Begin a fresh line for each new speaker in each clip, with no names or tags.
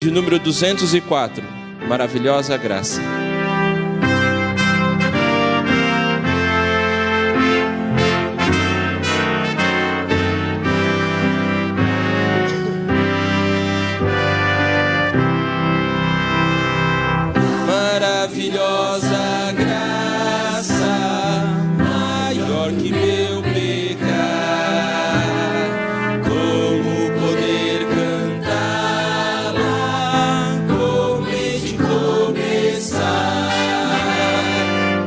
de número 204, Maravilhosa Graça. Maravilhosa graça, maior que meu pecar, como poder cantá-la, como hei de começar,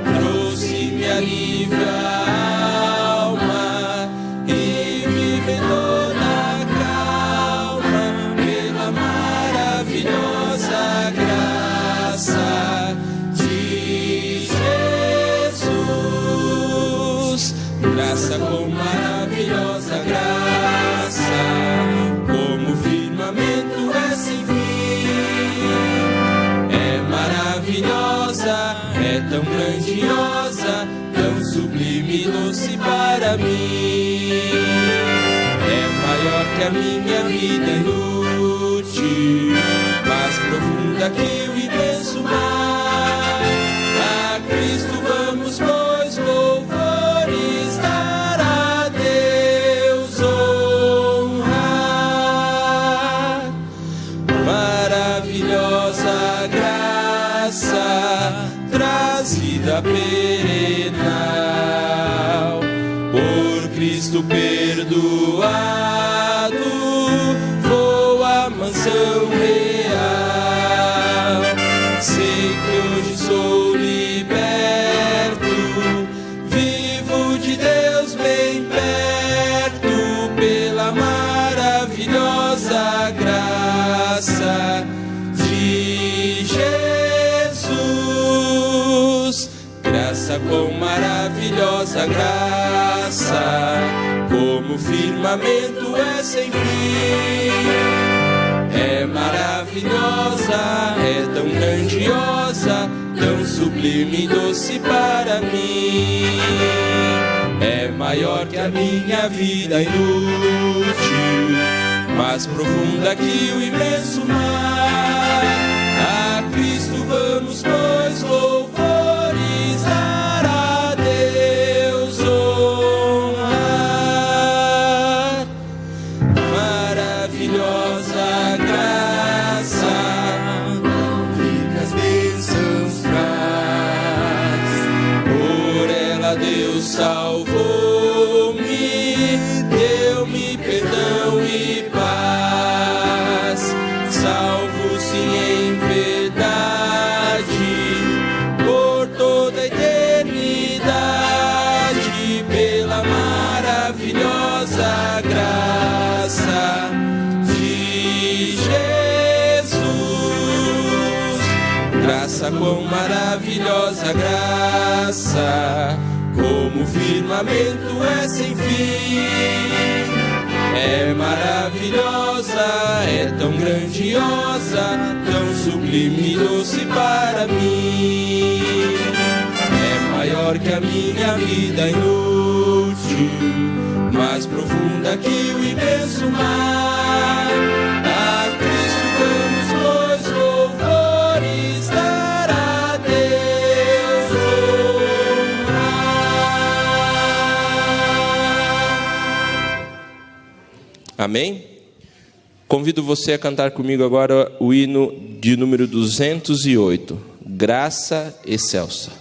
trouxe-me alívio à alma e viver toda calma, pela maravilhosa graça de Jesus. Graça com maravilhosa graça, como o firmamento é sem fim. É maravilhosa, é tão grandiosa, tão sublime e doce para mim. É maior que a minha vida inútil, mais profunda que o imenso mar. A Cristo vamos, pois, louvores dar, a Deus honrar. Maravilhosa graça, trazida perenal, por Cristo perdoado, vou à mansão real. Sei que hoje sou liberto, vivo de Deus bem perto, pela maravilhosa graça de Jesus. Graça com maravilhosa graça, como o firmamento é sem fim. É maravilhosa, é tão grandiosa, tão sublime e doce para mim. É maior que a minha vida inútil, mais profunda que o imenso mar. A Cristo vamos, pois, louvores dar, a Deus honrar. Maravilhosa graça, ricas bênçãos traz, por ela Deus salvou-me, deu-me perdão e paz. Salvo sim em verdade, por toda a eternidade, pela maravilhosa graça de Jesus. Graça com maravilhosa graça, como o firmamento é sem fim. É maravilhosa, é tão grandiosa, tão sublime e doce para mim. É maior que a minha vida inútil, mais profunda que o imenso mar. A Cristo vamos, pois, louvores dar, a Deus honrar. Amém? Convido você a cantar comigo agora o hino de número 208, Graça Excelsa.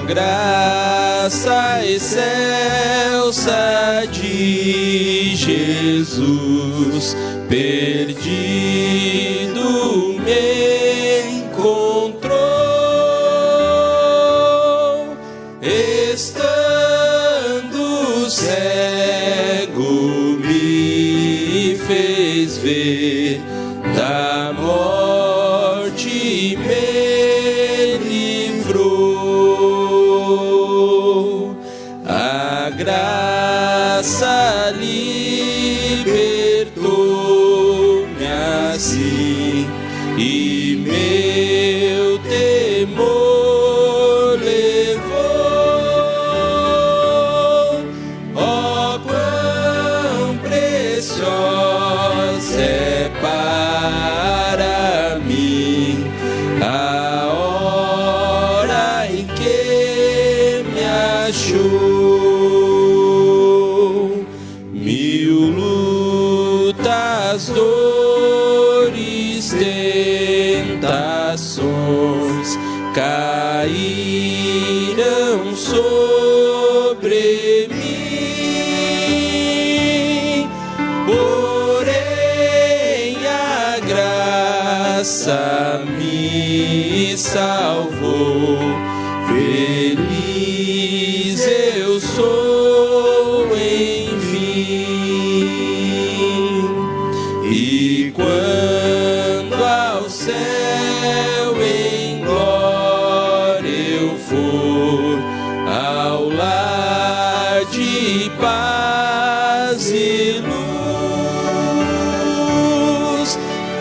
Graça excelsa de Jesus, perdido me encontrou, estando cego me fez ver, da morte me livrou. A graça libertou-me assim, e meu temor levou. Oh, quão preciosa é para mim a hora em que me achou. Mil lutas, dores, tentações caíram sobre mim, porém a graça me salvou. Feliz eu sou, enfim, e quando ao céu em glória eu for, ao lar de paz e luz,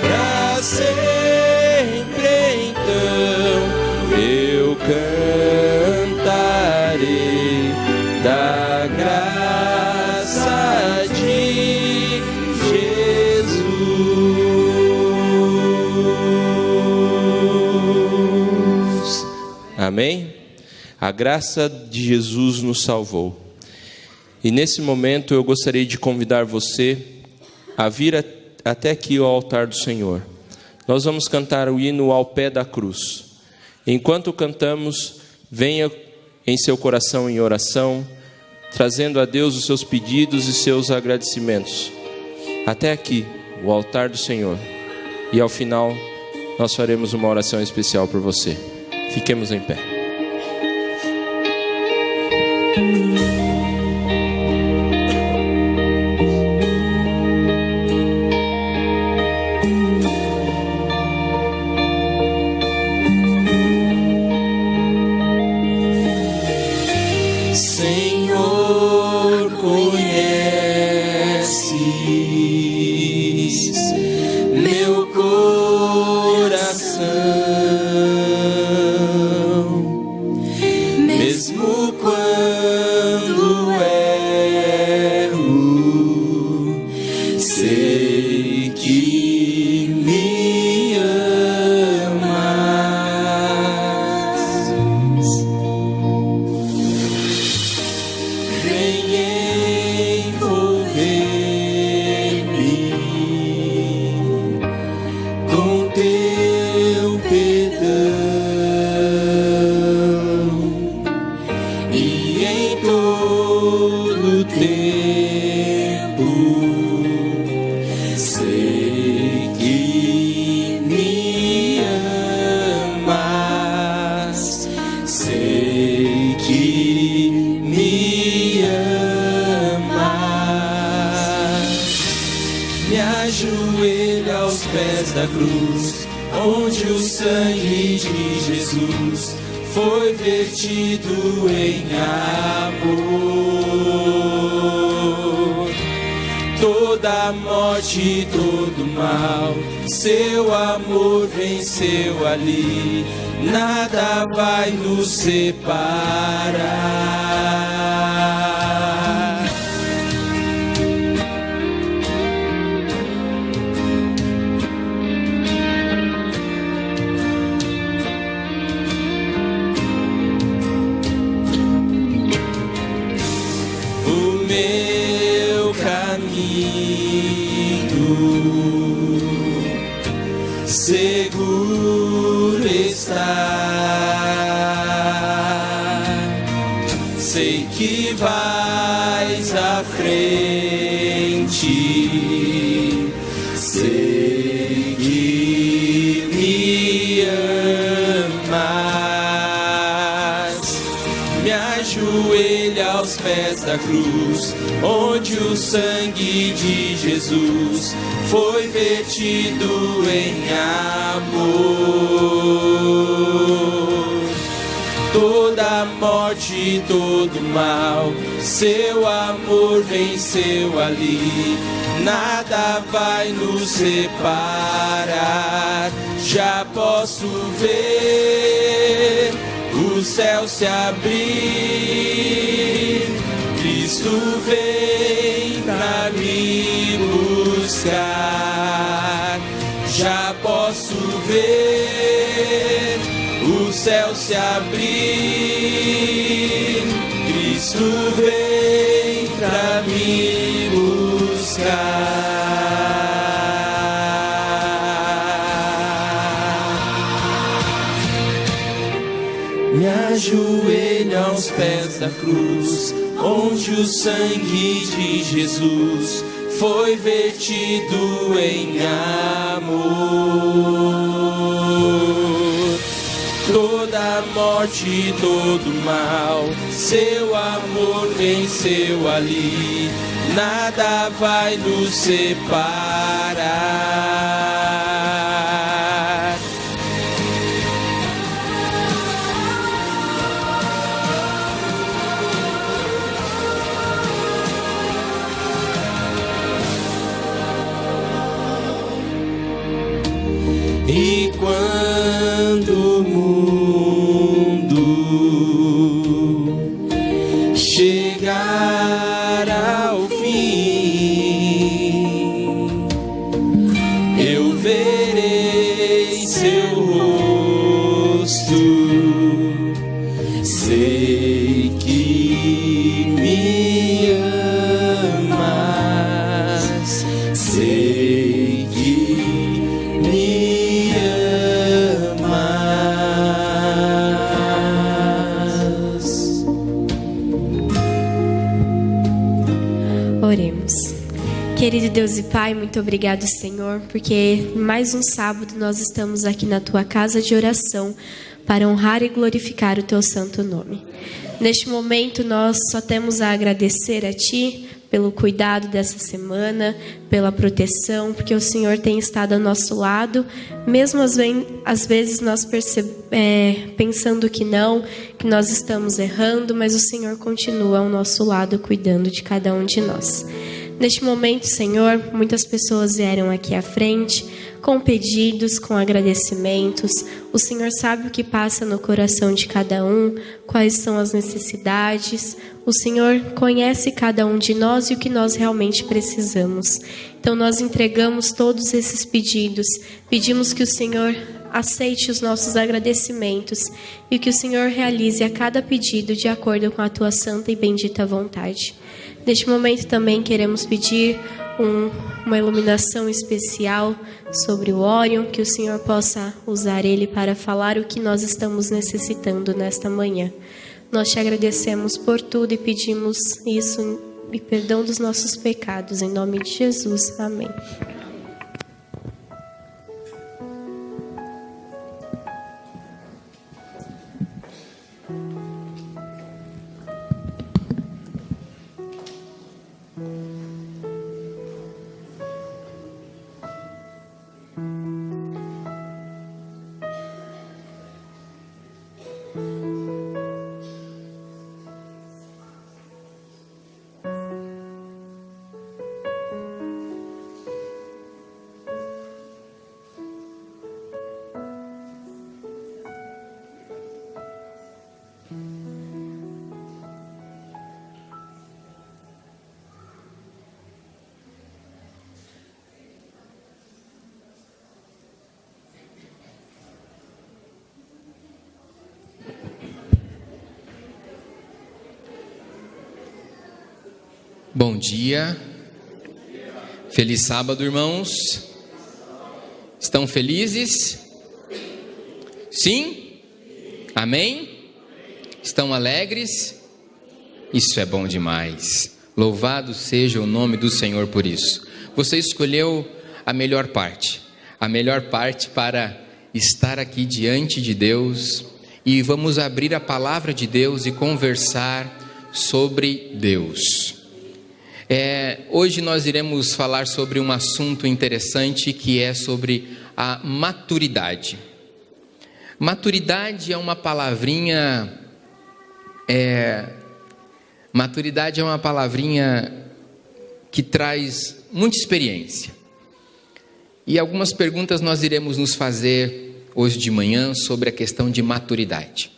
pra sempre então eu cantarei da graça de Jesus. Amém? A graça de Jesus nos salvou. E nesse momento eu gostaria de convidar você a vir até aqui ao altar do Senhor. Nós vamos cantar o hino Ao Pé da Cruz. Enquanto cantamos, venha em seu coração em oração, trazendo a Deus os seus pedidos e seus agradecimentos. Até aqui, o altar do Senhor. E ao final, nós faremos uma oração especial por você. Fiquemos em pé.
Senhor, conheces meu coração, mesmo quando erro, sei que me amas. Vem envolver-me com teu perdão, e em todo tempo sei que me amas, sei que me amas. Me ajoelho aos pés da cruz, onde o sangue de Jesus foi vertido em amor. Toda a morte e todo o mal, seu amor venceu ali, nada vai nos separar. O meu caminho seguro está, sei que vais à frente, sei que me amas. Me ajoelho aos pés da cruz, onde o sangue de Jesus foi vertido em amor. Toda morte, todo mal, seu amor venceu ali. Nada vai nos separar. Já posso ver o céu se abrir. Cristo vem pra me buscar. Já posso ver o céu se abrir. Cristo vem pra me buscar. Me ajoelho aos pés da cruz, onde o sangue de Jesus foi vertido em amor. Toda morte, todo mal, seu amor venceu ali. Nada vai nos separar. E quando o mundo chegar ao fim, eu verei seu rosto, sei que me amas, sei que me amas.
Oremos. Querido Deus e Pai, muito obrigado, Senhor, porque mais um sábado nós estamos aqui na Tua casa de oração para honrar e glorificar o Teu santo nome. Neste momento nós só temos a agradecer a Ti pelo cuidado dessa semana, pela proteção, porque o Senhor tem estado ao nosso lado, mesmo às vezes nós pensando que nós estamos errando, mas o Senhor continua ao nosso lado cuidando de cada um de nós. Neste momento, Senhor, muitas pessoas vieram aqui à frente com pedidos, com agradecimentos. O Senhor sabe o que passa no coração de cada um, quais são as necessidades. O Senhor conhece cada um de nós e o que nós realmente precisamos. Então nós entregamos todos esses pedidos, pedimos que o Senhor aceite os nossos agradecimentos e que o Senhor realize a cada pedido de acordo com a Tua santa e bendita vontade. Neste momento também queremos pedir uma iluminação especial sobre o Orion, que o Senhor possa usar ele para falar o que nós estamos necessitando nesta manhã. Nós te agradecemos por tudo e pedimos isso e perdão dos nossos pecados, em nome de Jesus. Amém.
Bom dia, feliz sábado, irmãos. Estão felizes? Sim? Amém? Estão alegres? Isso é bom demais. Louvado seja o nome do Senhor por isso. Você escolheu a melhor parte para estar aqui diante de Deus, e vamos abrir a palavra de Deus e conversar sobre Deus. Hoje nós iremos falar sobre um assunto interessante que é sobre a maturidade. Maturidade é uma palavrinha que traz muita experiência. E algumas perguntas nós iremos nos fazer hoje de manhã sobre a questão de maturidade.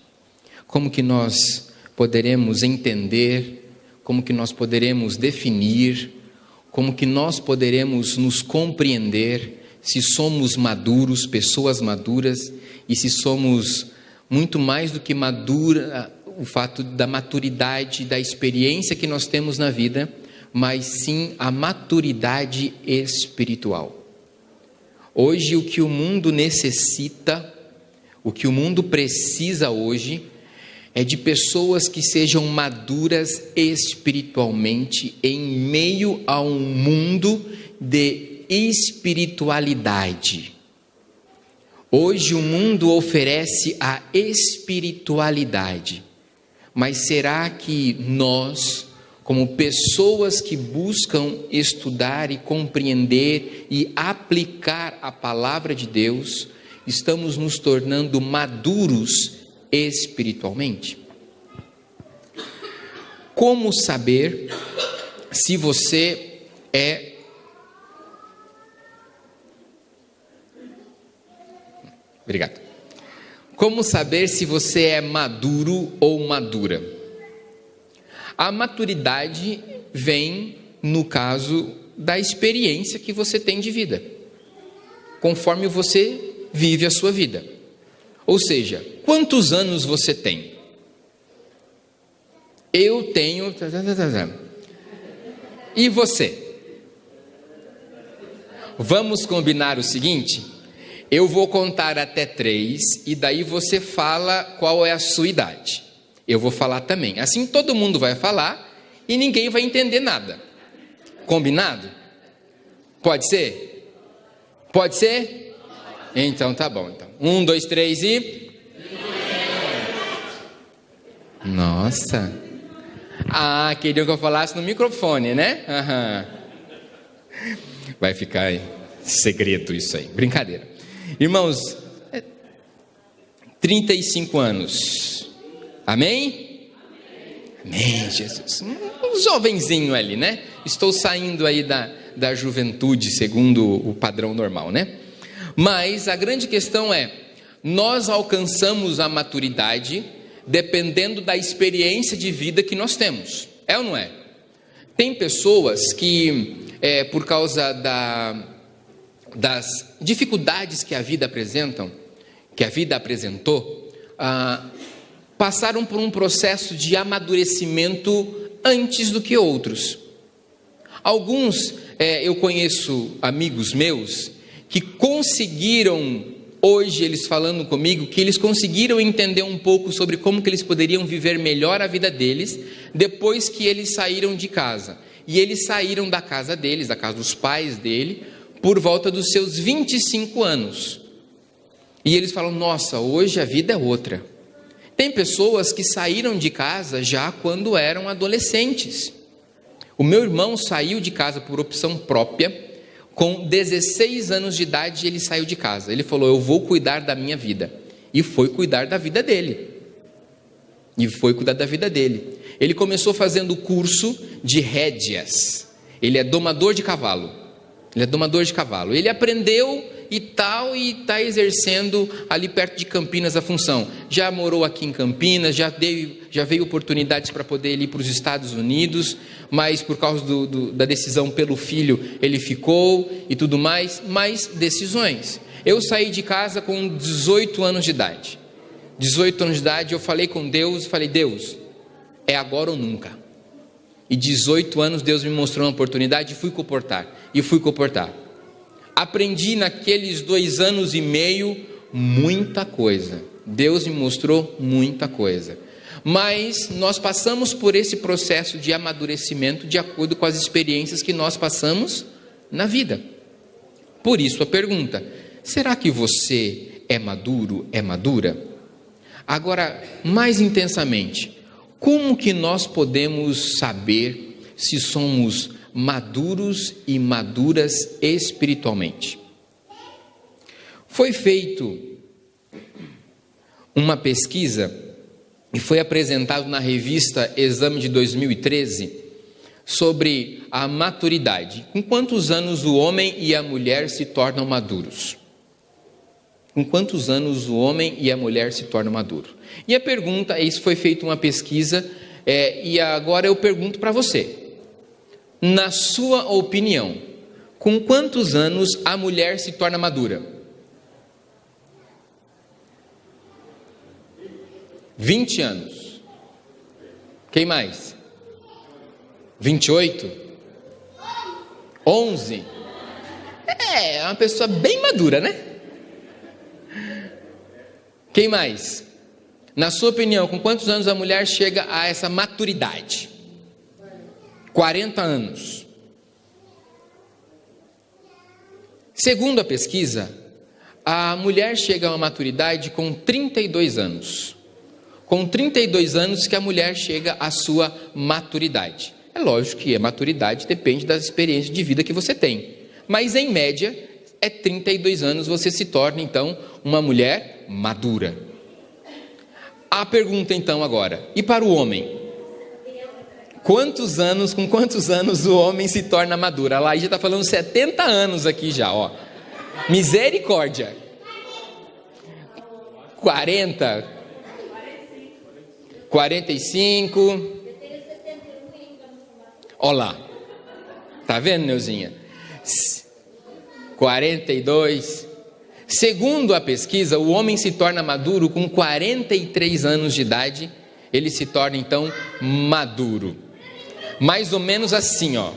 Como que nós poderemos entender, como que nós poderemos definir, como que nós poderemos nos compreender se somos maduros, pessoas maduras, e se somos muito mais do que madura, o fato da maturidade, da experiência que nós temos na vida, mas sim a maturidade espiritual. Hoje o que o mundo necessita, o que o mundo precisa hoje, é de pessoas que sejam maduras espiritualmente em meio a um mundo de espiritualidade. Hoje o mundo oferece a espiritualidade, mas será que nós, como pessoas que buscam estudar e compreender e aplicar a palavra de Deus, estamos nos tornando maduros espiritualmente? Como saber se você é Obrigado. Como saber se você é maduro ou madura? A maturidade vem no caso da experiência que você tem de vida, conforme você vive a sua vida. Ou seja, quantos anos você tem? Eu tenho... E você? Vamos combinar o seguinte? Eu vou contar até 3 e daí você fala qual é a sua idade. Eu vou falar também. Assim todo mundo vai falar e ninguém vai entender nada. Combinado? Pode ser? Pode ser? Então tá bom. Então. 1, 2, 3 e... Nossa. Queriam que eu falasse no microfone, né? Vai ficar segredo isso aí. Brincadeira. Irmãos, 35 anos. Amém? Amém, Jesus. Um jovenzinho ali, né? Estou saindo aí da juventude, segundo o padrão normal, né? Mas a grande questão é, nós alcançamos a maturidade dependendo da experiência de vida que nós temos. É ou não é? Tem pessoas que, por causa das dificuldades que a vida apresentou, passaram por um processo de amadurecimento antes do que outros. Alguns, eu conheço amigos meus que conseguiram, hoje eles falando comigo, que eles conseguiram entender um pouco sobre como que eles poderiam viver melhor a vida deles, depois que eles saíram de casa. E eles saíram da casa deles, da casa dos pais dele, por volta dos seus 25 anos. E eles falam, nossa, hoje a vida é outra. Tem pessoas que saíram de casa já quando eram adolescentes. O meu irmão saiu de casa por opção própria, com 16 anos de idade ele saiu de casa. Ele falou, eu vou cuidar da minha vida. E foi cuidar da vida dele. Ele começou fazendo o curso de rédeas. Ele é domador de cavalo. Ele aprendeu e tal, e está exercendo ali perto de Campinas a função. Já morou aqui em Campinas, já veio oportunidades para poder ir para os Estados Unidos, mas por causa da decisão pelo filho, ele ficou e tudo mais. Mais decisões. Eu saí de casa com 18 anos de idade. 18 anos de idade, eu falei com Deus, Deus, é agora ou nunca. E 18 anos Deus me mostrou uma oportunidade e fui comportar. Aprendi naqueles 2 anos e meio muita coisa. Deus me mostrou muita coisa. Mas nós passamos por esse processo de amadurecimento de acordo com as experiências que nós passamos na vida. Por isso a pergunta, será que você é maduro, é madura? Agora, mais intensamente, como que nós podemos saber se somos maduros e maduras espiritualmente. Foi feito uma pesquisa e foi apresentado na revista Exame de 2013 sobre a maturidade. Com quantos anos o homem e a mulher se tornam maduros? Com quantos anos o homem e a mulher se tornam maduros? E a pergunta, isso foi feita uma pesquisa, e agora eu pergunto para você, na sua opinião, com quantos anos a mulher se torna madura? 20 anos. Quem mais? 28? 11? É uma pessoa bem madura, né? Quem mais? Na sua opinião, com quantos anos a mulher chega a essa maturidade? 40 anos. Segundo a pesquisa, a mulher chega a uma maturidade com 32 anos. Com 32 anos que a mulher chega à sua maturidade. É lógico que a maturidade depende da experiência de vida que você tem. Mas em média, 32 anos você se torna então uma mulher madura. A pergunta então agora, e para o homem? Com quantos anos o homem se torna maduro? A Laís já está falando 70 anos aqui já, ó. Misericórdia. 40, 45. Ó lá. Tá vendo, Neuzinha? 42. Segundo a pesquisa, o homem se torna maduro com 43 anos de idade. Ele se torna então maduro. Mais ou menos assim, ó.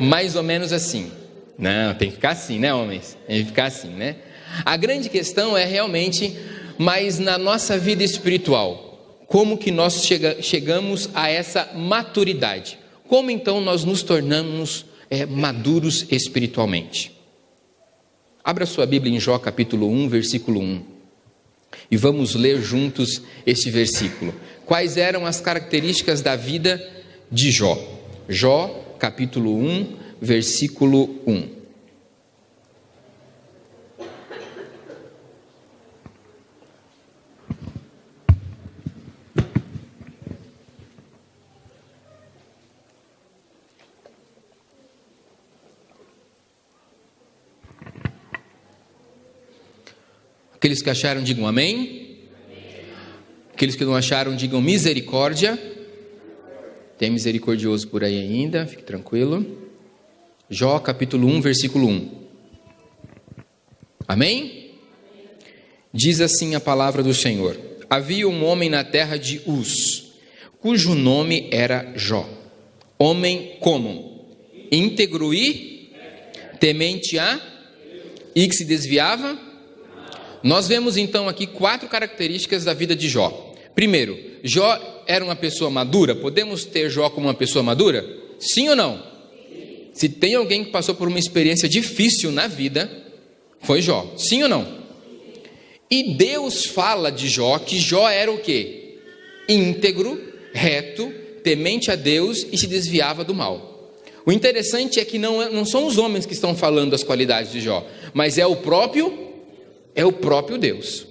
Mais ou menos assim. Não, tem que ficar assim, né, homens? Tem que ficar assim, né? A grande questão é realmente, mas na nossa vida espiritual, como que nós chegamos a essa maturidade? Como então nós nos tornamos maduros espiritualmente? Abra sua Bíblia em Jó capítulo 1, versículo 1. E vamos ler juntos este versículo. Quais eram as características da vida de Jó? Jó capítulo 1, versículo 1. Aqueles que acharam, digam amém. Aqueles que não acharam, digam misericórdia. Tem misericordioso por aí ainda, fique tranquilo. Jó capítulo 1, versículo 1. Amém? Diz assim a palavra do Senhor: havia um homem na terra de Uz, cujo nome era Jó. Homem como? Íntegro e temente a? E que se desviava? Nós vemos então aqui 4 características da vida de Jó. Primeiro, Jó era uma pessoa madura? Podemos ter Jó como uma pessoa madura? Sim ou não? Se tem alguém que passou por uma experiência difícil na vida, foi Jó. Sim ou não? E Deus fala de Jó que Jó era o quê? Íntegro, reto, temente a Deus e se desviava do mal. O interessante é que não são os homens que estão falando as qualidades de Jó, mas é o próprio Deus.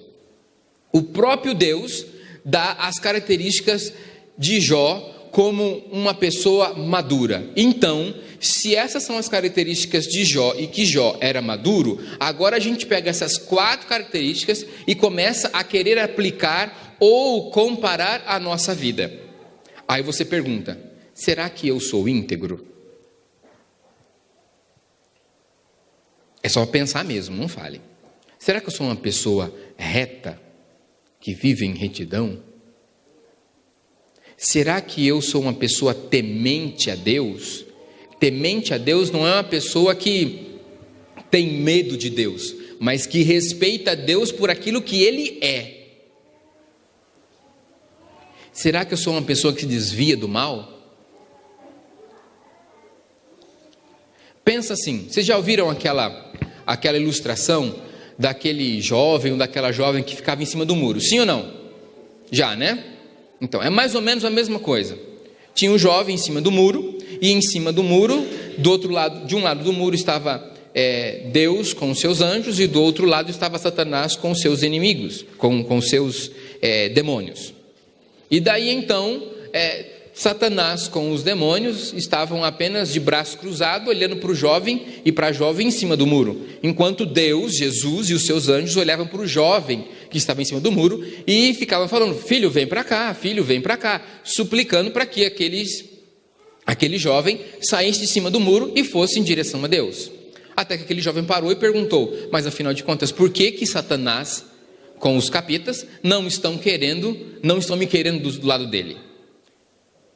O próprio Deus dá as características de Jó como uma pessoa madura. Então, se essas são as características de Jó e que Jó era maduro, agora a gente pega essas 4 características e começa a querer aplicar ou comparar a nossa vida. Aí você pergunta: será que eu sou íntegro? É só pensar mesmo, não fale. Será que eu sou uma pessoa reta, que vive em retidão? Será que eu sou uma pessoa temente a Deus? Temente a Deus não é uma pessoa que tem medo de Deus, mas que respeita Deus por aquilo que Ele é. Será que eu sou uma pessoa que se desvia do mal? Pensa assim, vocês já ouviram aquela ilustração daquele jovem ou daquela jovem que ficava em cima do muro? Sim ou não? Já, né? Então, é mais ou menos a mesma coisa. tinha um jovem em cima do muro, e em cima do muro, do outro lado, de um lado do muro estava Deus com os seus anjos, e do outro lado estava Satanás com os seus inimigos, com os seus demônios. E daí então, Satanás com os demônios estavam apenas de braço cruzado, olhando para o jovem e para a jovem em cima do muro, enquanto Deus, Jesus e os seus anjos olhavam para o jovem que estava em cima do muro e ficavam falando: filho, vem para cá, filho, vem para cá, suplicando para que aquele jovem saísse de cima do muro e fosse em direção a Deus. Até que aquele jovem parou e perguntou: mas afinal de contas, por que Satanás com os capetas não estão me querendo do lado dele?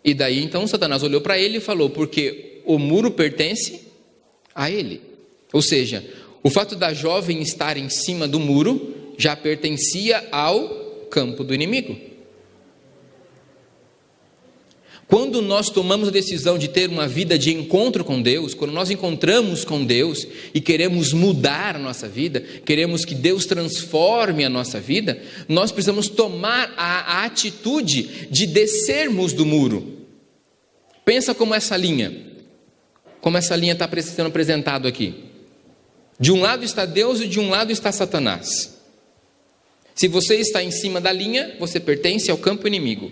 E daí então Satanás olhou para ele e falou: porque o muro pertence a ele. Ou seja, o fato da jovem estar em cima do muro já pertencia ao campo do inimigo. Quando nós tomamos a decisão de ter uma vida de encontro com Deus, quando nós encontramos com Deus e queremos mudar a nossa vida, queremos que Deus transforme a nossa vida, nós precisamos tomar a atitude de descermos do muro. Pensa como essa linha está sendo apresentado aqui. De um lado está Deus e de um lado está Satanás. Se você está em cima da linha, você pertence ao campo inimigo.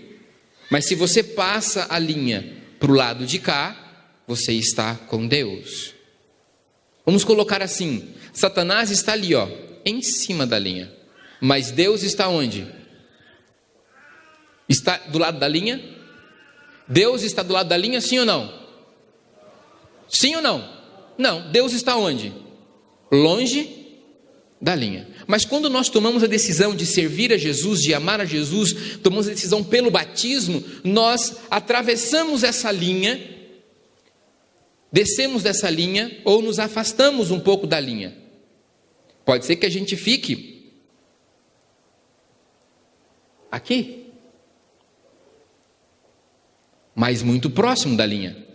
Mas se você passa a linha para o lado de cá, você está com Deus. Vamos colocar assim: Satanás está ali, em cima da linha. Mas Deus está onde? Está do lado da linha? Deus está do lado da linha, sim ou não? Sim ou não? Não, Deus está onde? Longe da linha. Mas quando nós tomamos a decisão de servir a Jesus, de amar a Jesus, tomamos a decisão pelo batismo, nós atravessamos essa linha, descemos dessa linha ou nos afastamos um pouco da linha. Pode ser que a gente fique aqui, mas muito próximo da linha.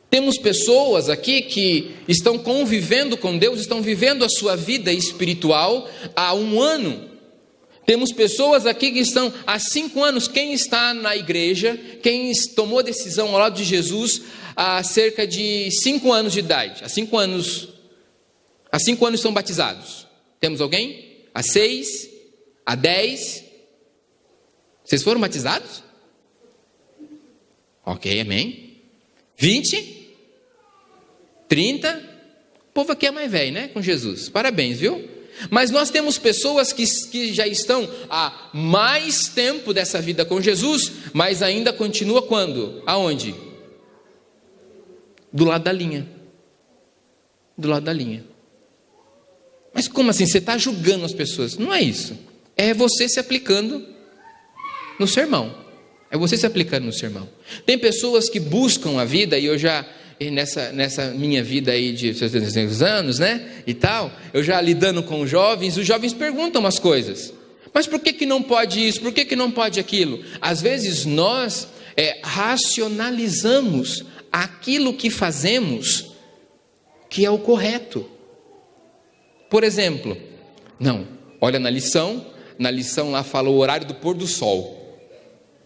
Temos pessoas aqui que estão convivendo com Deus, estão vivendo a sua vida espiritual há 1 ano. Temos pessoas aqui que estão há 5 anos. Quem está na igreja, quem tomou a decisão ao lado de Jesus há cerca de 5 anos de idade, há 5 anos são batizados. Temos alguém? Há 6, há 10. Vocês foram batizados? Ok, amém. 20? 30, o povo aqui é mais velho, né? Com Jesus, parabéns, viu? Mas nós temos pessoas que já estão há mais tempo dessa vida com Jesus, mas ainda continua quando? Aonde? Do lado da linha. Do lado da linha. Mas como assim? Você está julgando as pessoas? Não é isso. É você se aplicando no sermão. É você se aplicando no sermão. Tem pessoas que buscam a vida, e eu já... nessa minha vida aí de 60 anos, né, e tal, eu já lidando com os jovens perguntam as coisas, mas por que não pode isso, por que não pode aquilo? Às vezes nós racionalizamos aquilo que fazemos, que é o correto. Por exemplo, não, olha na lição lá fala o horário do pôr do sol.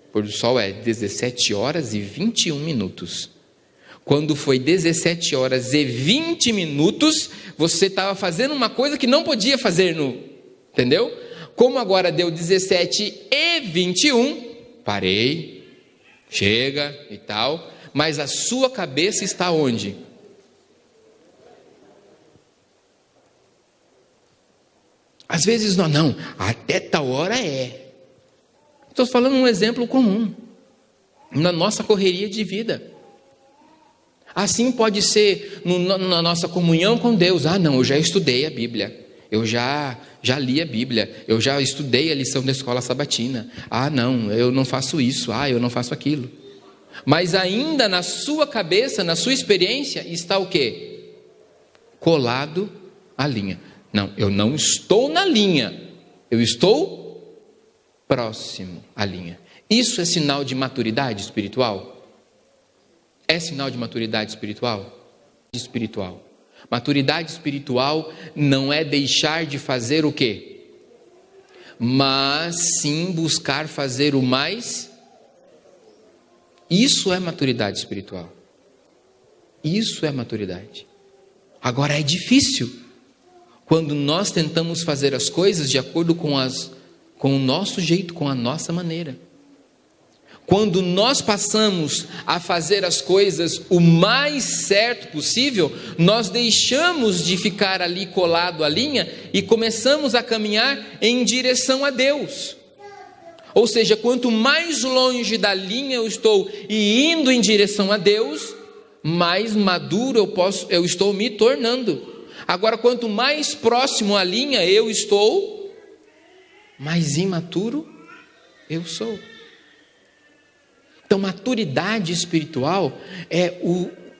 O pôr do sol é 17 horas e 21 minutos. Quando foi 17 horas e 20 minutos, você estava fazendo uma coisa que não podia fazer entendeu? Como agora deu 17 e 21, parei, chega e tal, mas a sua cabeça está onde? Às vezes não, até tal hora é. Estou falando um exemplo comum, na nossa correria de vida. Assim pode ser na nossa comunhão com Deus. Não, eu já estudei a Bíblia, eu já li a Bíblia, eu já estudei a lição da escola sabatina. Não, eu não faço isso, eu não faço aquilo. Mas ainda na sua cabeça, na sua experiência, está o quê? Colado à linha. Não, eu não estou na linha, eu estou próximo à linha. Isso é sinal de maturidade espiritual? É sinal de maturidade espiritual? Maturidade espiritual não é deixar de fazer o quê? Mas sim buscar fazer o mais Isso é maturidade espiritual. Isso é maturidade. Agora é difícil quando nós tentamos fazer as coisas de acordo com o nosso jeito, com a nossa maneira. Quando nós passamos a fazer as coisas o mais certo possível, nós deixamos de ficar ali colado à linha e começamos a caminhar em direção a Deus. Ou seja, quanto mais longe da linha eu estou e indo em direção a Deus, mais maduro eu estou me tornando. Agora, quanto mais próximo à linha eu estou, mais imaturo eu sou. Então, maturidade espiritual é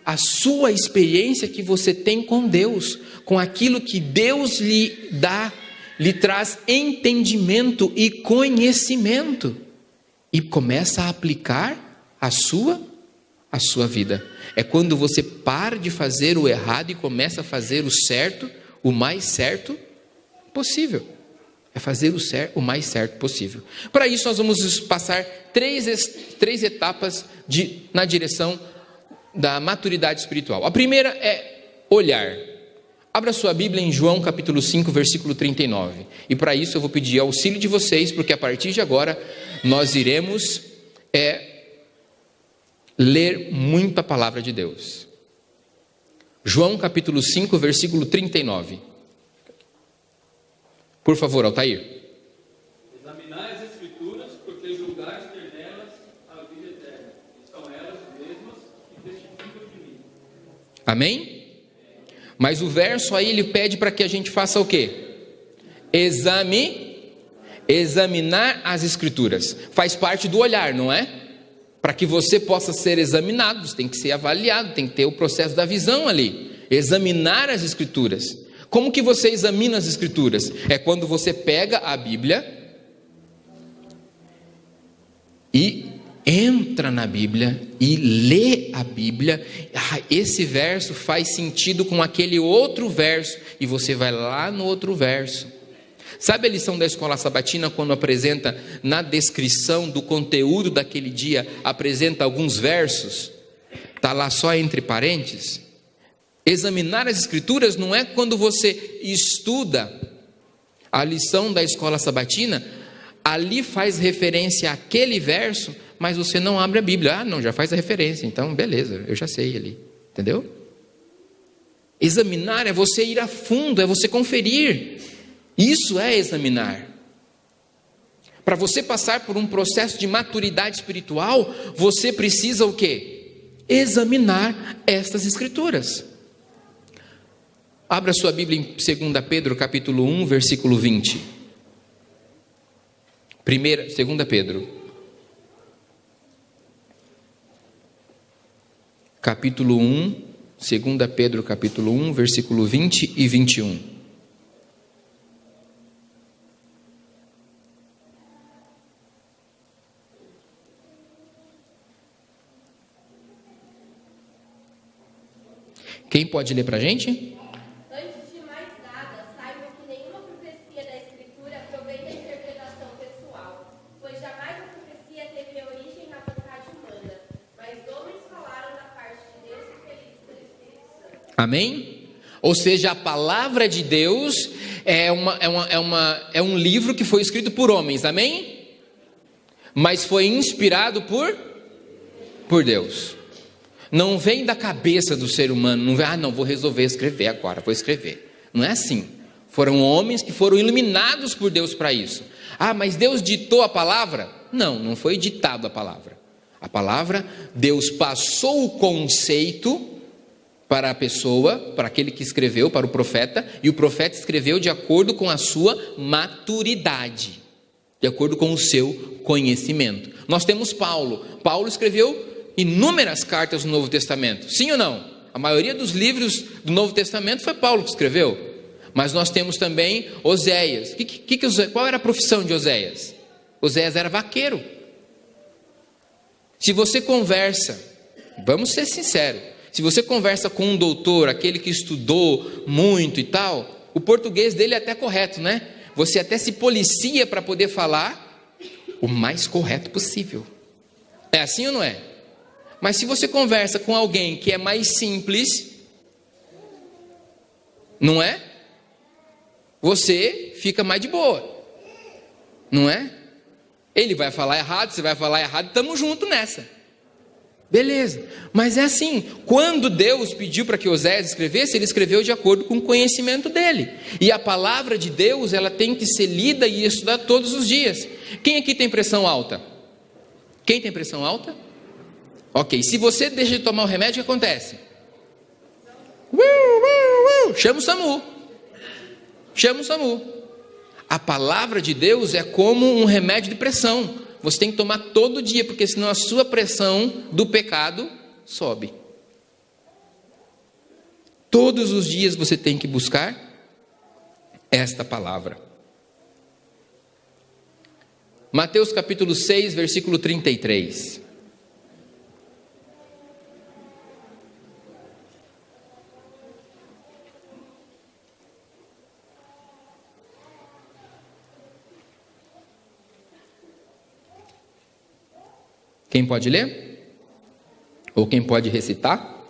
a sua experiência que você tem com Deus, com aquilo que Deus lhe dá, lhe traz entendimento e conhecimento, e começa a aplicar a sua vida. É quando você para de fazer o errado e começa a fazer o certo, o mais certo possível. É fazer o mais certo possível. Para isso nós vamos passar três etapas na direção da maturidade espiritual. A primeira é olhar. Abra sua Bíblia em João capítulo 5, versículo 39. E para isso eu vou pedir auxílio de vocês, porque a partir de agora nós iremos ler muita palavra de Deus. João capítulo 5, versículo 39. Por favor, Altair.
Examinai as Escrituras, porque julgais ter nelas a vida eterna. São elas mesmas que testificam de mim.
Amém? Mas o verso aí, ele pede para que a gente faça o quê? Examinar as Escrituras. Faz parte do olhar, não é? Para que você possa ser examinado, você tem que ser avaliado, tem que ter o processo da visão ali. Examinar as Escrituras. Como que você examina as Escrituras? É quando você pega a Bíblia e entra na Bíblia e lê a Bíblia. Esse verso faz sentido com aquele outro verso, e você vai lá no outro verso. Sabe a lição da escola sabatina, quando apresenta na descrição do conteúdo daquele dia, apresenta alguns versos? Está lá só entre parênteses. Examinar as Escrituras não é quando você estuda a lição da escola sabatina, ali faz referência àquele verso, mas você não abre a Bíblia. Não, já faz a referência, então beleza, eu já sei ali, entendeu? Examinar é você ir a fundo, é você conferir. Isso é examinar. Para você passar por um processo de maturidade espiritual, você precisa o quê? Examinar estas Escrituras. Abra sua Bíblia em 2 Pedro, capítulo 1, versículo 20. 2 Pedro, capítulo 1, 2 Pedro, capítulo 1, versículo 20 e 21. Quem pode ler para a gente? Amém? Ou seja, a palavra de Deus é um livro que foi escrito por homens, amém? Mas foi inspirado por Deus. Não vem da cabeça do ser humano, não vem, vou resolver escrever agora, vou escrever. Não é assim. Foram homens que foram iluminados por Deus para isso. Mas Deus ditou a palavra? Não foi ditado a palavra. A palavra, Deus passou o conceito para a pessoa, para aquele que escreveu, para o profeta, e o profeta escreveu de acordo com a sua maturidade, de acordo com o seu conhecimento. Nós temos Paulo. Paulo escreveu inúmeras cartas no Novo Testamento, sim ou não? A maioria dos livros do Novo Testamento foi Paulo que escreveu. Mas nós temos também Oséias. Qual era a profissão de Oséias? Oséias era vaqueiro. Se você conversa, vamos ser sinceros, se você conversa com um doutor, aquele que estudou muito e tal, o português dele é até correto, né? Você até se policia para poder falar o mais correto possível. É assim ou não é? Mas se você conversa com alguém que é mais simples, não é? Você fica mais de boa, não é? Ele vai falar errado, você vai falar errado, estamos juntos nessa. Beleza, mas é assim, quando Deus pediu para que Oséias escrevesse, ele escreveu de acordo com o conhecimento dele. E a palavra de Deus, ela tem que ser lida e estudada todos os dias. Quem aqui tem pressão alta? Quem tem pressão alta? Ok, se você deixa de tomar o remédio, o que acontece? Chama o SAMU. Chama o SAMU. A palavra de Deus é como um remédio de pressão. Você tem que tomar todo dia, porque senão a sua pressão do pecado sobe. Todos os dias você tem que buscar esta palavra. Mateus capítulo 6, versículo 33. Quem pode ler? Ou quem pode recitar?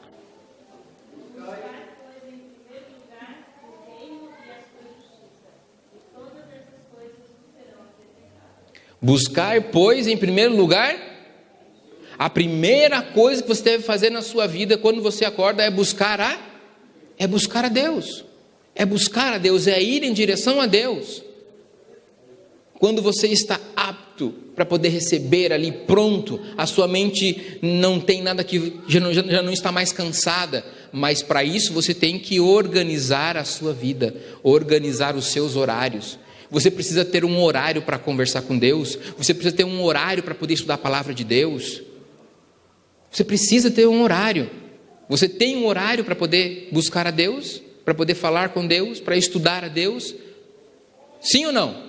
Buscar, pois, em primeiro lugar, a primeira coisa que você deve fazer na sua vida quando você acorda é buscar a Deus. É buscar a Deus, é ir em direção a Deus. Quando você está apto para poder receber ali pronto, a sua mente não tem nada que já não está mais cansada, mas para isso você tem que organizar a sua vida, organizar os seus horários. Você precisa ter um horário para conversar com Deus, você precisa ter um horário para poder estudar a palavra de Deus. Você precisa ter um horário. Você tem um horário para poder buscar a Deus, para poder falar com Deus, para estudar a Deus? Sim ou não?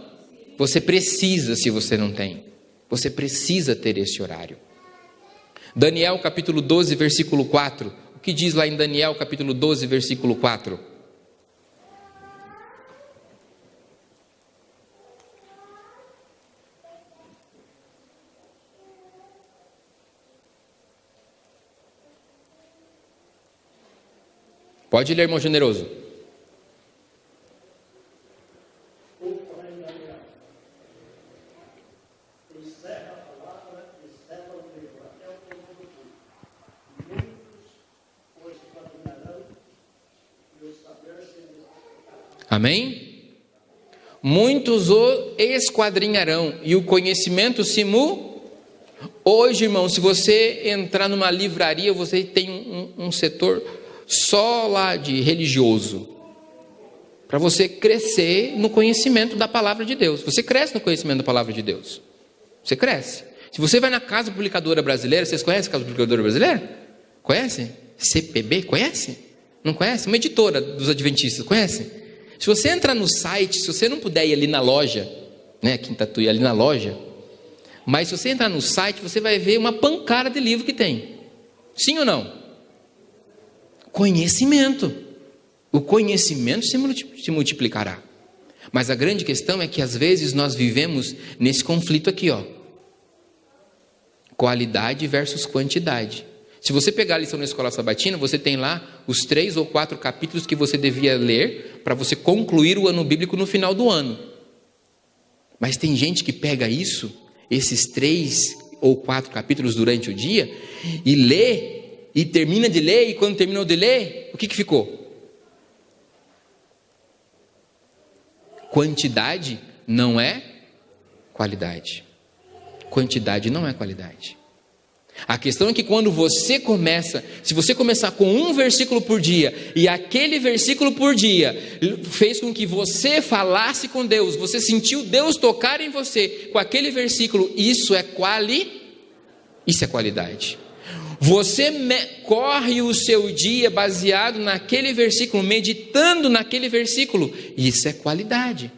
Você precisa, se você não tem. Você precisa ter esse horário. Daniel capítulo 12, versículo 4. O que diz lá em Daniel capítulo 12, versículo 4? Pode ler, irmão generoso. Amém? Muitos o esquadrinharão e o conhecimento se Hoje, irmão, se você entrar numa livraria, você tem um setor só lá de religioso, para você crescer no conhecimento da palavra de Deus. Você cresce no conhecimento da palavra de Deus. Você cresce. Se você vai na Casa Publicadora Brasileira, vocês conhecem a Casa Publicadora Brasileira? Conhecem? CPB, conhece? Não conhece? Uma editora dos adventistas, conhece? Se você entrar no site, se você não puder ir ali na loja, né, aqui em Tatuí, ali na loja, mas se você entrar no site, você vai ver uma pancada de livro que tem. Sim ou não? Conhecimento. O conhecimento se multiplicará. Mas a grande questão é que às vezes nós vivemos nesse conflito aqui, ó. Qualidade versus quantidade. Se você pegar a lição na escola sabatina, você tem lá os 3 ou 4 capítulos que você devia ler para você concluir o ano bíblico no final do ano. Mas tem gente que pega isso, esses 3 ou 4 capítulos durante o dia, e lê, e termina de ler, e quando terminou de ler, o que ficou? Quantidade não é qualidade. Quantidade não é qualidade. A questão é que quando você começa, se você começar com um versículo por dia, e aquele versículo por dia fez com que você falasse com Deus, você sentiu Deus tocar em você com aquele versículo, isso é qualidade. Você corre o seu dia baseado naquele versículo, meditando naquele versículo, isso é qualidade.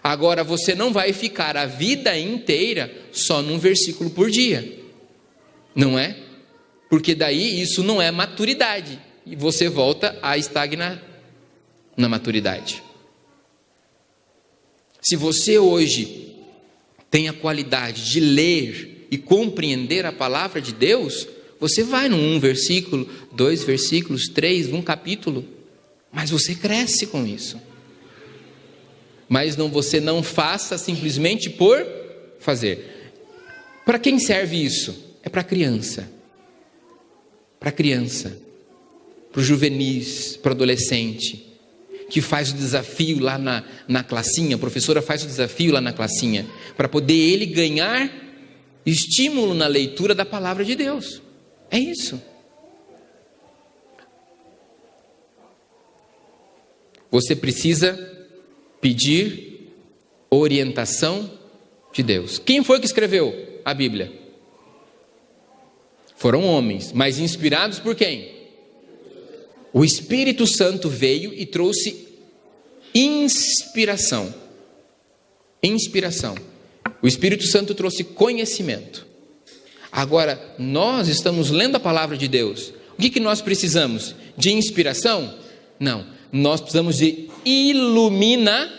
Agora você não vai ficar a vida inteira só num versículo por dia. Não é? Porque daí isso não é maturidade. E você volta a estagnar na maturidade. Se você hoje tem a qualidade de ler e compreender a palavra de Deus, Você vai num versículo, 2 versículos, 3, um capítulo, mas você cresce com isso. Mas você não faça simplesmente por fazer. Para quem serve isso? É para criança. Para criança. Para o juvenis, para o adolescente, que faz o desafio lá na classinha, a professora faz o desafio lá na classinha, para poder ele ganhar estímulo na leitura da palavra de Deus. É isso. Você precisa pedir orientação de Deus. Quem foi que escreveu a Bíblia? Foram homens, mas inspirados por quem? O Espírito Santo veio e trouxe inspiração. Inspiração. O Espírito Santo trouxe conhecimento. Agora, nós estamos lendo a palavra de Deus. O que nós precisamos? De inspiração? Não. Nós precisamos de iluminar.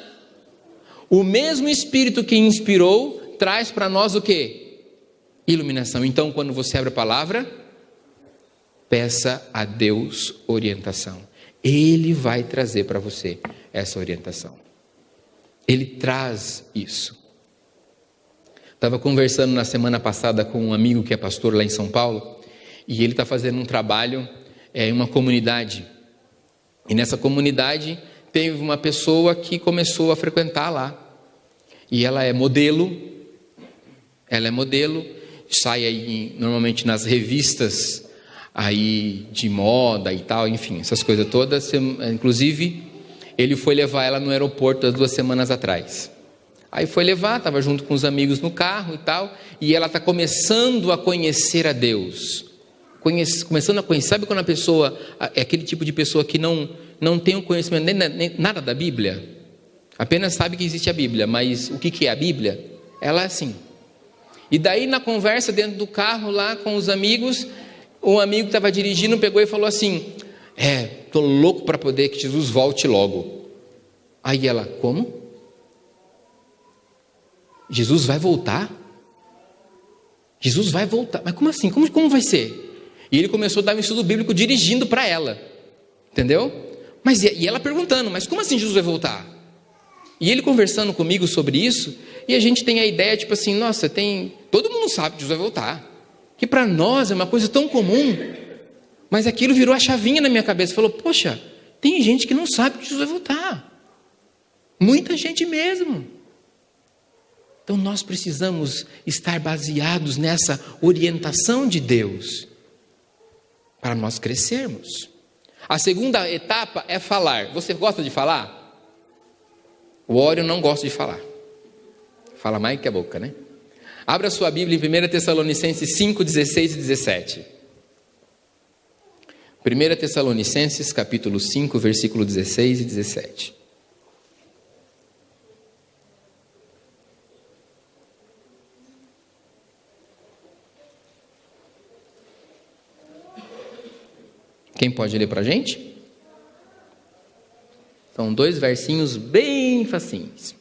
O mesmo Espírito que inspirou traz para nós o quê? Iluminação. Então, quando você abre a palavra, peça a Deus orientação. Ele vai trazer para você essa orientação. Ele traz isso. Estava conversando na semana passada com um amigo que é pastor lá em São Paulo, e ele está fazendo um trabalho em uma comunidade. E nessa comunidade teve uma pessoa que começou a frequentar lá. E ela é modelo. Ela é modelo, sai aí normalmente nas revistas aí de moda e tal, enfim, essas coisas todas. Inclusive, ele foi levar ela no aeroporto 2 semanas atrás. Aí foi levar, estava junto com os amigos no carro e tal, e ela está começando a conhecer a Deus. Começando a conhecer. Sabe quando a pessoa é aquele tipo de pessoa que não tem o conhecimento nem nada da Bíblia? Apenas sabe que existe a Bíblia, mas o que é a Bíblia? Ela é assim. E daí na conversa dentro do carro lá com os amigos, um amigo que estava dirigindo pegou e falou assim: estou louco para poder que Jesus volte logo. Aí ela: como? Jesus vai voltar? Jesus vai voltar? Mas como assim? Como vai ser? E ele começou a dar um estudo bíblico dirigindo para ela. Entendeu? E ela perguntando: mas como assim Jesus vai voltar? E ele conversando comigo sobre isso, e a gente tem a ideia, tipo assim, nossa, todo mundo sabe que Jesus vai voltar. Que para nós é uma coisa tão comum. Mas aquilo virou a chavinha na minha cabeça. Falou: poxa, tem gente que não sabe que Jesus vai voltar. Muita gente mesmo. Então nós precisamos estar baseados nessa orientação de Deus para nós crescermos. A segunda etapa é falar. Você gosta de falar? O Ório não gosta de falar. Fala mais que a boca, né? Abra sua Bíblia em 1 Tessalonicenses 5, 16 e 17. 1 Tessalonicenses capítulo 5, versículo 16 e 17. Quem pode ler para a gente? São 2 versinhos bem facinhos.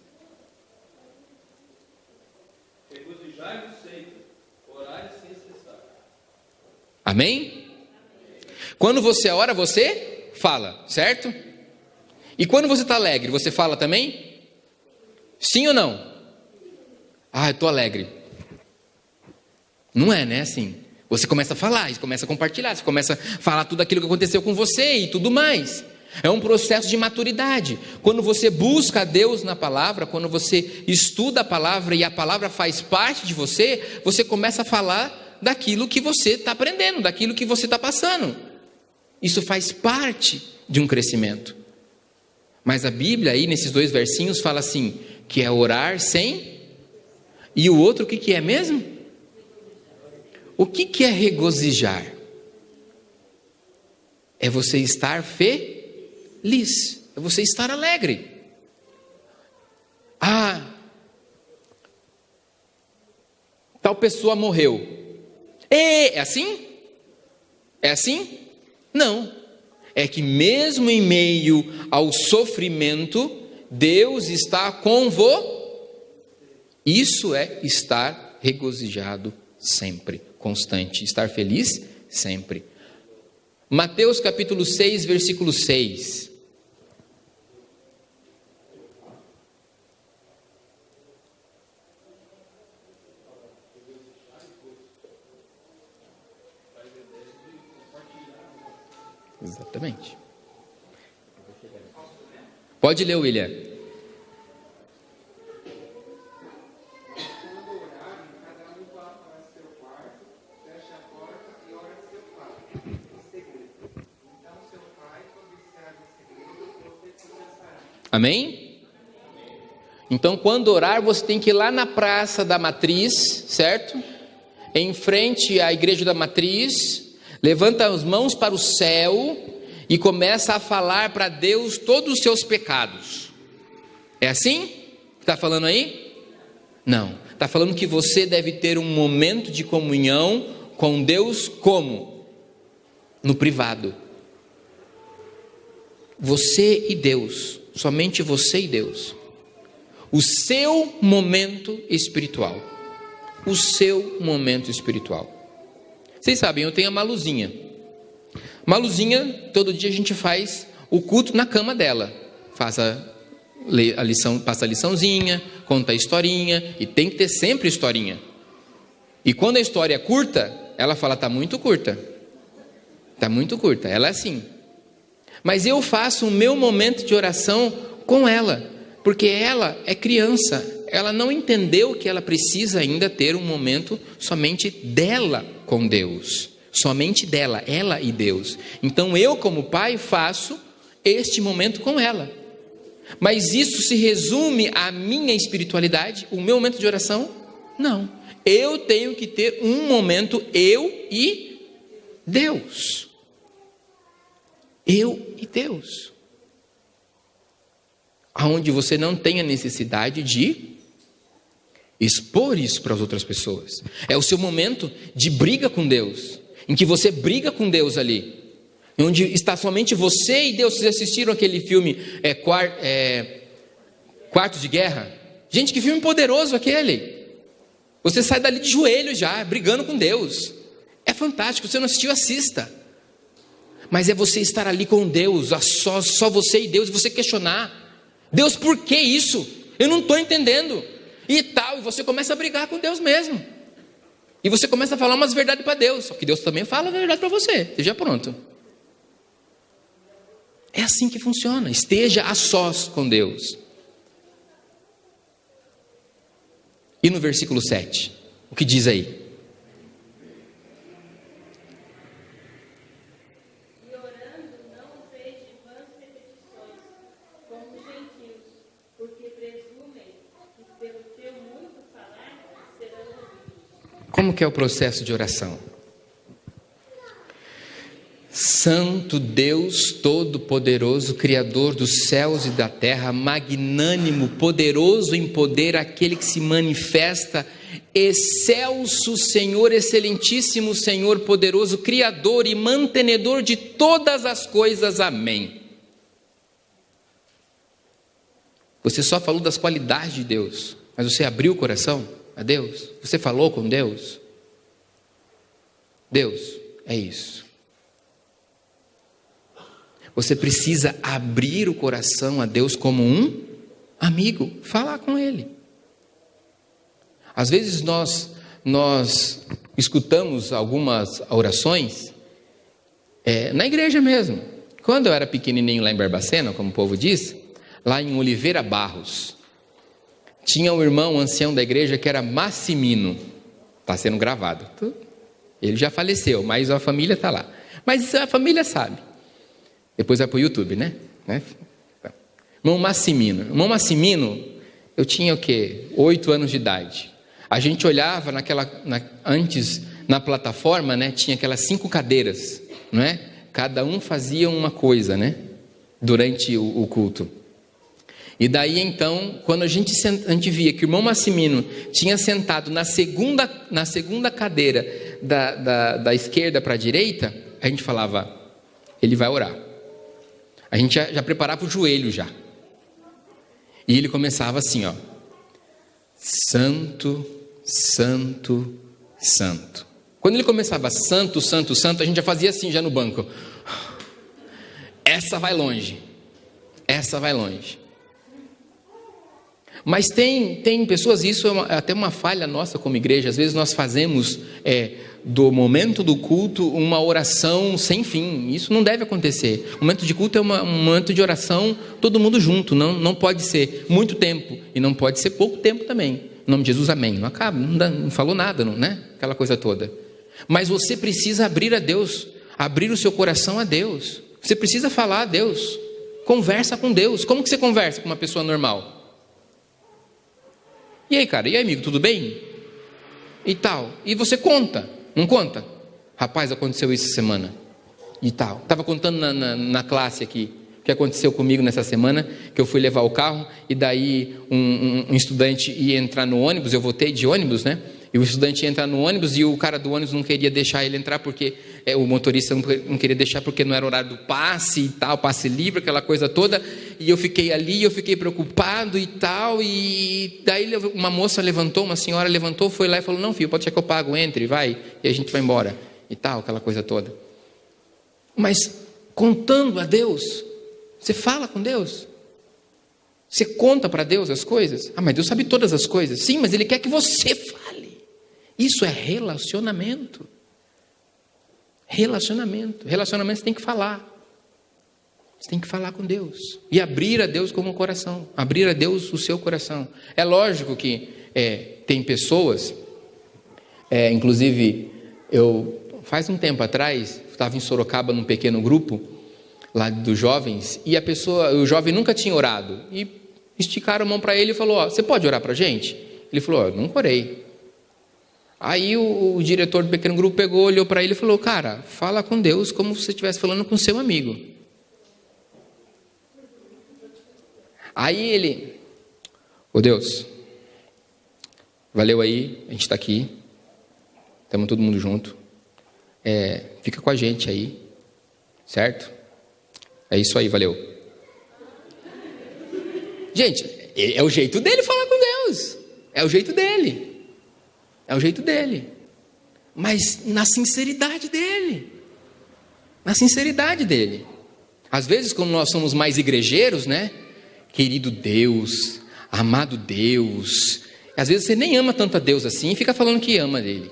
Regozijai-vos sempre, orai sem cessar.
Amém? Quando você ora, você fala, certo? E quando você está alegre, você fala também? Sim ou não? Eu estou alegre. Não é, né? Assim, você começa a falar, você começa a compartilhar, você começa a falar tudo aquilo que aconteceu com você e tudo mais. É um processo de maturidade. Quando você busca a Deus na palavra, quando você estuda a palavra e a palavra faz parte de você, você começa a falar daquilo que você está aprendendo, daquilo que você está passando. Isso faz parte de um crescimento. Mas a Bíblia aí, nesses 2 versinhos, fala assim, que é orar sem... E o outro, o que é mesmo? O que é regozijar? É você estar feliz, é você estar alegre. Tal pessoa morreu. É assim? É assim? Não. É que mesmo em meio ao sofrimento, Deus está com você. Isso é estar regozijado sempre, constante. Estar feliz sempre. Mateus capítulo 6, versículo 6. Exatamente. Pode ler, William. Amém? Então, quando orar, você tem que ir lá na Praça da Matriz, certo? Em frente à Igreja da Matriz, levanta as mãos para o céu e começa a falar para Deus todos os seus pecados. É assim que está falando aí? Não, está falando que você deve ter um momento de comunhão com Deus como? No privado. Você e Deus, somente você e Deus. O seu momento espiritual. O seu momento espiritual. Vocês sabem, eu tenho a Maluzinha. Maluzinha, todo dia a gente faz o culto na cama dela. Lê a lição, passa a liçãozinha, conta a historinha, e tem que ter sempre historinha. E quando a história é curta, ela fala, está muito curta. Está muito curta, ela é assim. Mas eu faço o meu momento de oração com ela, porque ela é criança, ela não entendeu que ela precisa ainda ter um momento somente dela com Deus, somente dela, ela e Deus. Então eu, como pai, faço este momento com ela. Mas isso se resume à minha espiritualidade, o meu momento de oração? Não. Eu tenho que ter um momento, eu e Deus. Eu e Deus. Aonde você não tem a necessidade de expor isso para as outras pessoas. É o seu momento de briga com Deus, em que você briga com Deus ali, onde está somente você e Deus. Vocês assistiram aquele filme Quarto de Guerra? Gente, que filme poderoso aquele. Você sai dali de joelho já, brigando com Deus. É fantástico. Se você não assistiu, assista. Mas é você estar ali com Deus, só você e Deus, e você questionar: Deus, por que isso? Eu não estou entendendo. E tal, e você começa a brigar com Deus mesmo. E você começa a falar umas verdades para Deus, só que Deus também fala a verdade para você. Esteja pronto. É assim que funciona. Esteja a sós com Deus. E no versículo 7, o que diz aí? Como que é o processo de oração? Santo Deus Todo-Poderoso, Criador dos céus e da terra, magnânimo, poderoso em poder, aquele que se manifesta, excelso Senhor, excelentíssimo Senhor, poderoso, Criador e mantenedor de todas as coisas. Amém. Você só falou das qualidades de Deus, mas você abriu o coração a Deus? Você falou com Deus? Deus, é isso. Você precisa abrir o coração a Deus como um amigo, falar com Ele. Às vezes nós escutamos algumas orações na igreja mesmo. Quando eu era pequenininho lá em Barbacena, como o povo diz, lá em Oliveira Barros, tinha um irmão ancião da igreja que era Massimino. Está sendo gravado. Ele já faleceu, mas a família está lá. Mas a família sabe. Depois vai para o YouTube, né? Irmão Massimino. Irmão Massimino, eu tinha o quê? 8 anos de idade. A gente olhava antes na plataforma, né? Tinha aquelas 5 cadeiras, não é? Cada um fazia uma coisa, né? Durante o culto. E daí então, quando a gente via que o irmão Massimino tinha sentado na segunda cadeira da esquerda para a direita, a gente falava, ele vai orar. A gente já preparava o joelho já. E ele começava assim, ó: Santo, Santo, Santo. Quando ele começava santo, santo, santo, a gente já fazia assim já no banco. Essa vai longe. Essa vai longe. Mas tem pessoas, isso é até uma falha nossa como igreja. Às vezes nós fazemos do momento do culto uma oração sem fim. Isso não deve acontecer. O momento de culto é um momento de oração, todo mundo junto. Não pode ser muito tempo e não pode ser pouco tempo também. Em nome de Jesus, amém. Não acaba, não falou nada, não, né? Aquela coisa toda. Mas você precisa abrir a Deus, abrir o seu coração a Deus. Você precisa falar a Deus. Conversa com Deus. Como que você conversa com uma pessoa normal? E aí, cara? E aí, amigo? Tudo bem? E tal. E você conta. Não conta? Rapaz, aconteceu isso essa semana. E tal. Estava contando na classe aqui o que aconteceu comigo nessa semana, que eu fui levar o carro e daí um estudante ia entrar no ônibus. Eu voltei de ônibus, né? E o estudante ia entrar no ônibus e o cara do ônibus não queria deixar ele entrar porque o motorista não queria deixar porque não era horário do passe e tal, passe livre, aquela coisa toda. E eu fiquei ali, eu fiquei preocupado e tal. E daí uma moça levantou, uma senhora levantou, foi lá e falou: não, filho, pode deixar que eu pago, entre, vai. E a gente vai embora e tal, aquela coisa toda. Mas contando a Deus, você fala com Deus. Você conta para Deus as coisas. Ah, mas Deus sabe todas as coisas. Sim, mas Ele quer que você fale. Isso é relacionamento. Relacionamento. Relacionamento você tem que falar. Você tem que falar com Deus. E abrir a Deus como um coração. Abrir a Deus o seu coração. É lógico que tem pessoas, inclusive, faz um tempo atrás, estava em Sorocaba num pequeno grupo, lá dos jovens, e o jovem nunca tinha orado. E esticaram a mão para ele e falou: você pode orar para a gente? Ele falou: nunca orei. Aí o diretor do pequeno grupo pegou, olhou para ele e falou: cara, fala com Deus como se você estivesse falando com seu amigo. Aí ele: ô Deus, valeu aí, a gente está aqui, estamos todo mundo junto, fica com a gente aí, certo? É isso aí, valeu. Gente, é o jeito dele falar com Deus, é o jeito dele. É o jeito dele, mas na sinceridade dele, às vezes, como nós somos mais igrejeiros, né? Querido Deus, amado Deus, às vezes você nem ama tanto a Deus assim e fica falando que ama dele,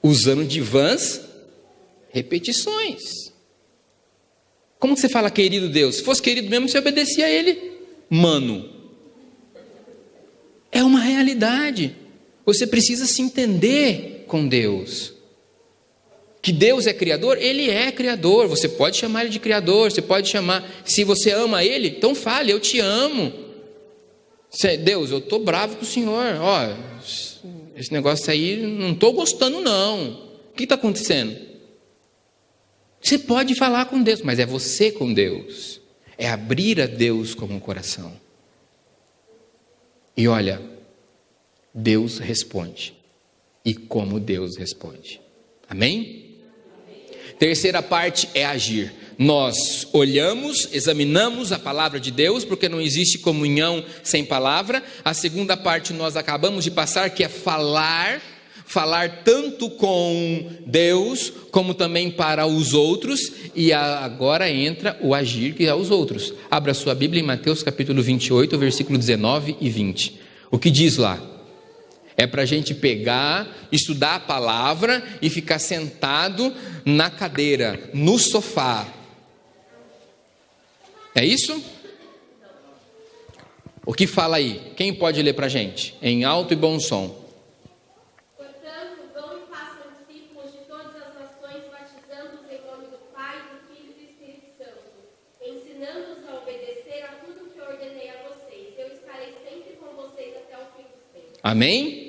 usando de vãs repetições. Como que você fala querido Deus? Se fosse querido mesmo, você obedecia a ele, mano. É uma realidade. Você precisa se entender com Deus. Que Deus é criador? Ele é criador. Você pode chamar ele de criador, você pode chamar. Se você ama ele, então fale: eu te amo. Deus, eu estou bravo com o Senhor. Esse negócio aí, não estou gostando não. O que está acontecendo? Você pode falar com Deus, mas é você com Deus. É abrir a Deus como um coração. E olha, Deus responde. E como Deus responde. Amém? Terceira parte é agir. Nós olhamos, examinamos a palavra de Deus, porque não existe comunhão sem palavra. A segunda parte nós acabamos de passar, que é falar tanto com Deus, como também para os outros. E agora entra o agir, que é os outros. Abra sua Bíblia em Mateus capítulo 28, versículo 19 e 20. O que diz lá? É para a gente pegar, estudar a palavra e ficar sentado na cadeira, no sofá. É isso? O que fala aí? Quem pode ler para a gente? Em alto e bom som.
Portanto, vão e façam discípulos de todas as nações, batizando-os em nome do Pai, do Filho e do Espírito Santo, ensinando-os a obedecer a tudo que eu ordenei a vocês. Eu estarei sempre com vocês até o fim dos tempos.
Amém?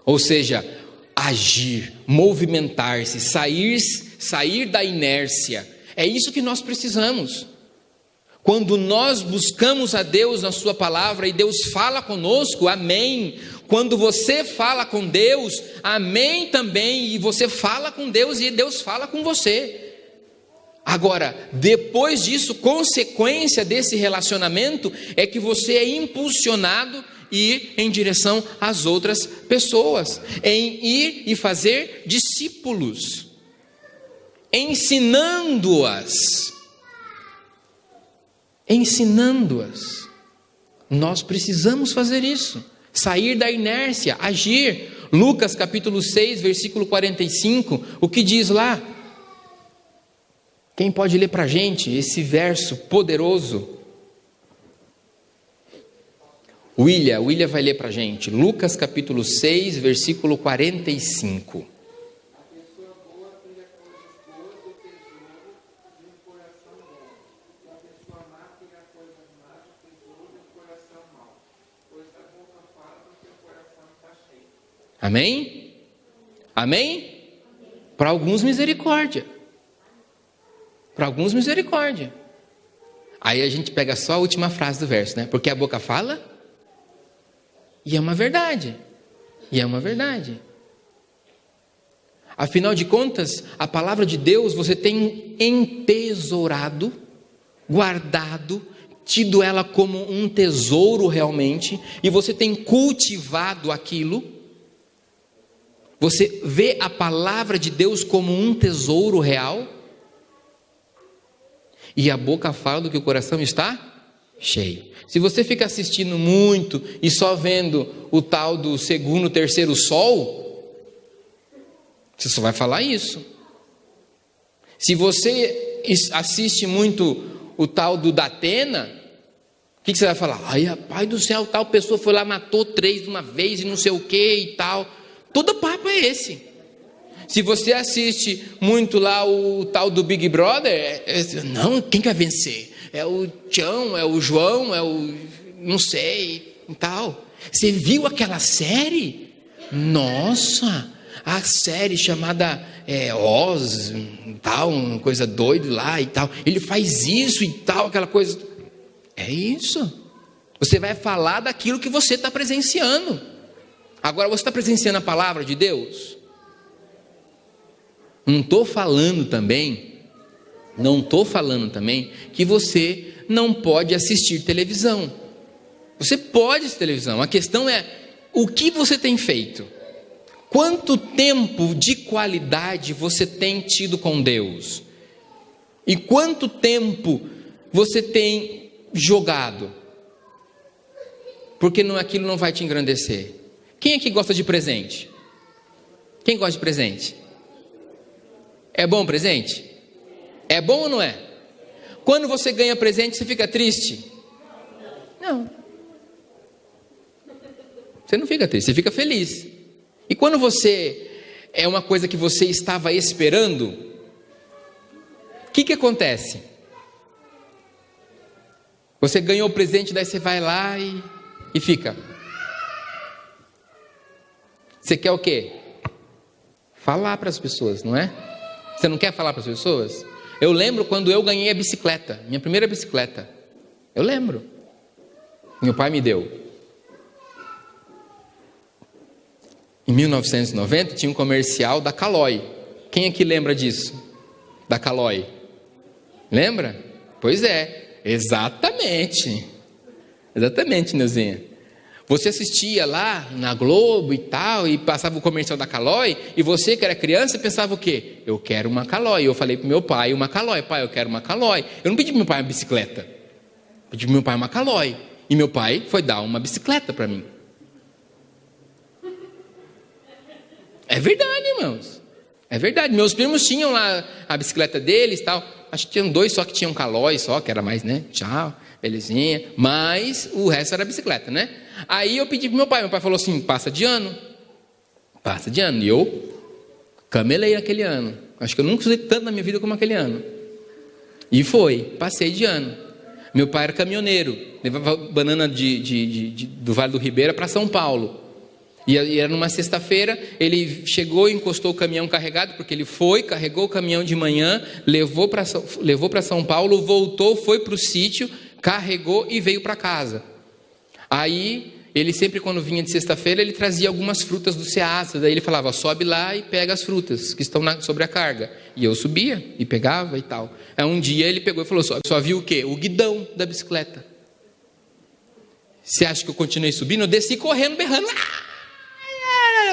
Ou seja, agir, movimentar-se, sair da inércia. É isso que nós precisamos. Quando nós buscamos a Deus na sua palavra e Deus fala conosco, amém. Quando você fala com Deus, amém também. E você fala com Deus e Deus fala com você. Agora, depois disso, consequência desse relacionamento é que você é impulsionado ir em direção às outras pessoas, em ir e fazer discípulos, ensinando-as. Nós precisamos fazer isso, sair da inércia, agir. Lucas capítulo 6, versículo 45, o que diz lá? Quem pode ler para a gente esse verso poderoso? William vai ler para a gente. Lucas capítulo 6, versículo 45. Amém? Amém? Para alguns misericórdia. Aí a gente pega só a última frase do verso, né? Porque a boca fala e é uma verdade. Afinal de contas, a palavra de Deus você tem entesourado, guardado, tido ela como um tesouro realmente, e você tem cultivado aquilo. Você vê a palavra de Deus como um tesouro real, e a boca fala do que o coração está cheio. Se você fica assistindo muito e só vendo o tal do segundo, terceiro sol, você só vai falar isso. Se você assiste muito o tal do Datena, o que você vai falar? Ai, pai do céu, tal pessoa foi lá, matou 3 de uma vez e não sei o que e tal. Todo papo é esse. Se você assiste muito lá o tal do Big Brother, não, quem vai vencer? É o Tião, é o João, é o não sei e tal. Você viu aquela série? Nossa, a série chamada Oz, tal, uma coisa doida lá e tal. Ele faz isso e tal, aquela coisa. É isso. Você vai falar daquilo que você está presenciando. Agora você está presenciando a palavra de Deus? Não estou falando também que você não pode assistir televisão. Você pode assistir televisão. A questão é o que você tem feito. Quanto tempo de qualidade você tem tido com Deus? E quanto tempo você tem jogado? Porque aquilo não vai te engrandecer. Quem aqui gosta de presente? Quem gosta de presente? É bom presente? É bom ou não é? Quando você ganha presente, você fica triste? Não. Você não fica triste, você fica feliz. E quando é uma coisa que você estava esperando, o que acontece? Você ganhou o presente, daí você vai lá e fica. Você quer o quê? Falar para as pessoas, não é? Você não quer falar para as pessoas? Eu lembro quando eu ganhei a bicicleta, minha primeira bicicleta. Eu lembro. Meu pai me deu. Em 1990 tinha um comercial da Caloi. Quem aqui lembra disso? Da Caloi? Lembra? Pois é, exatamente. Exatamente, Neuzinha. Você assistia lá na Globo e tal, e passava o comercial da Caloi, e você que era criança pensava o quê? Eu quero uma Caloi. Eu falei para meu pai uma Caloi. Pai, eu quero uma Caloi. Eu não pedi para meu pai uma bicicleta. Pedi para meu pai uma Caloi. E meu pai foi dar uma bicicleta para mim. É verdade, irmãos. É verdade. Meus primos tinham lá a bicicleta deles e tal. Acho que tinham 2 só que tinham Caloi só, que era mais, né? Tchau, belezinha. Mas o resto era bicicleta, né? Aí eu pedi para meu pai falou assim, passa de ano. E eu camelei aquele ano. Acho que eu nunca usei tanto na minha vida como aquele ano. E passei de ano. Meu pai era caminhoneiro, levava banana do Vale do Ribeira para São Paulo. E era numa sexta-feira, ele chegou e encostou o caminhão carregado, porque ele carregou o caminhão de manhã, levou para São Paulo, voltou, foi para o sítio, carregou e veio para casa. Aí, ele sempre quando vinha de sexta-feira, ele trazia algumas frutas do Ceasa, daí ele falava, sobe lá e pega as frutas que estão sobre a carga. E eu subia e pegava e tal. Aí um dia ele pegou e falou, só viu o quê? O guidão da bicicleta. Você acha que eu continuei subindo? Eu desci correndo, berrando.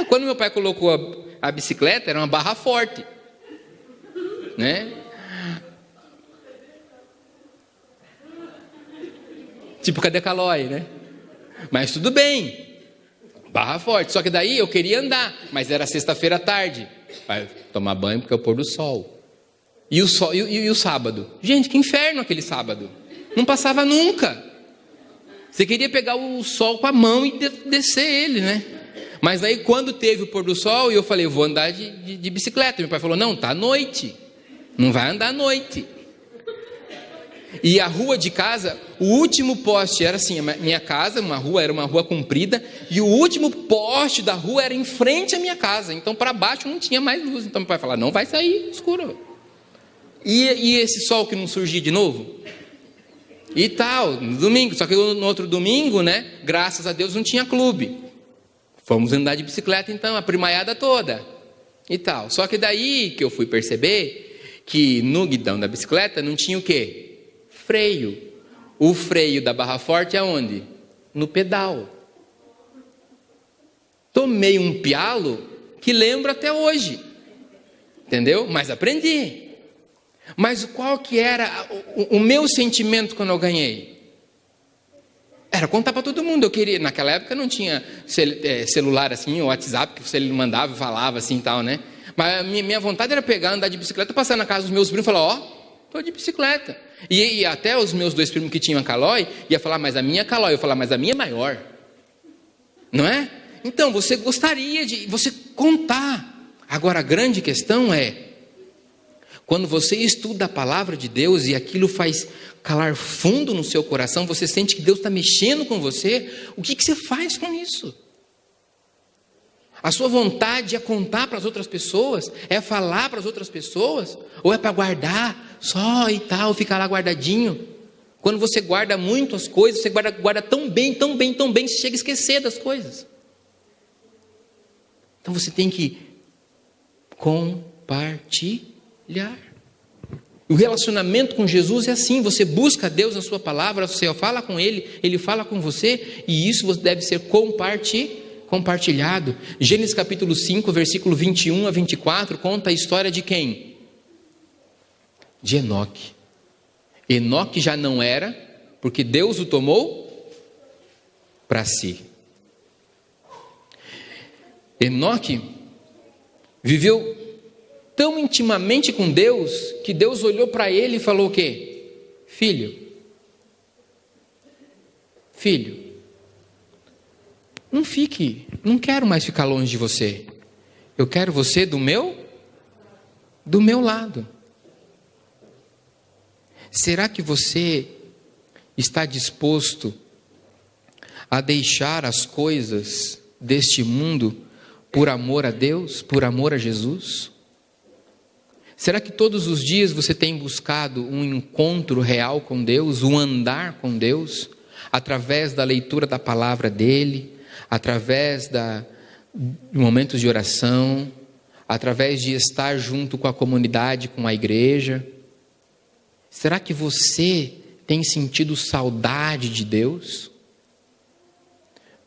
Quando meu pai colocou a bicicleta, era uma barra forte, né? Tipo Cadê Calói, né? Mas tudo bem, barra forte. Só que daí eu queria andar, mas era sexta-feira à tarde. Vai tomar banho porque é o pôr do sol. E o sábado? Gente, que inferno aquele sábado. Não passava nunca. Você queria pegar o sol com a mão e descer ele, né? Mas aí quando teve o pôr do sol, eu falei, eu vou andar de bicicleta. Meu pai falou, não, tá à noite. Não vai andar à noite. E a rua de casa, o último poste era assim, a minha casa, era uma rua comprida, e o último poste da rua era em frente à minha casa. Então para baixo não tinha mais luz. Então meu pai falou, não vai sair escuro. E esse sol que não surgia de novo? E tal, no domingo. Só que no outro domingo, né, graças a Deus não tinha clube. Fomos andar de bicicleta então, a primaiada toda. E tal. Só que daí que eu fui perceber que no guidão da bicicleta não tinha o quê? Freio. O freio da barra forte é onde? No pedal. Tomei um pialo que lembro até hoje. Entendeu? Mas aprendi. Mas qual que era o meu sentimento quando eu ganhei? Era contar para todo mundo. Eu queria, naquela época não tinha celular assim, ou WhatsApp, que você mandava e falava assim e tal, né? Mas a minha vontade era pegar, andar de bicicleta, passar na casa dos meus primos e falar, estou de bicicleta. E até os meus dois primos que tinham Calói, ia falar, mas a minha Calói. Eu falar, mas a minha é maior. Não é? Então, você gostaria de você contar. Agora, a grande questão é, quando você estuda a palavra de Deus e aquilo faz calar fundo no seu coração, você sente que Deus está mexendo com você, o que você faz com isso? A sua vontade é contar para as outras pessoas? É falar para as outras pessoas? Ou é para guardar só e tal, ficar lá guardadinho? Quando você guarda muito as coisas, você guarda tão bem, tão bem, tão bem, que você chega a esquecer das coisas. Então você tem que compartilhar. O relacionamento com Jesus é assim, você busca Deus na sua palavra, você fala com Ele, Ele fala com você, e isso deve ser compartilhado. Gênesis capítulo 5, versículo 21 a 24, conta a história de quem? De Enoque. Enoque já não era, porque Deus o tomou para si. Enoque viveu tão intimamente com Deus, que Deus olhou para ele e falou o quê? Filho, não quero mais ficar longe de você. Eu quero você do meu lado. Será que você está disposto a deixar as coisas deste mundo por amor a Deus, por amor a Jesus? Será que todos os dias você tem buscado um encontro real com Deus, um andar com Deus, através da leitura da palavra dEle, através de momentos de oração, através de estar junto com a comunidade, com a igreja? Será que você tem sentido saudade de Deus?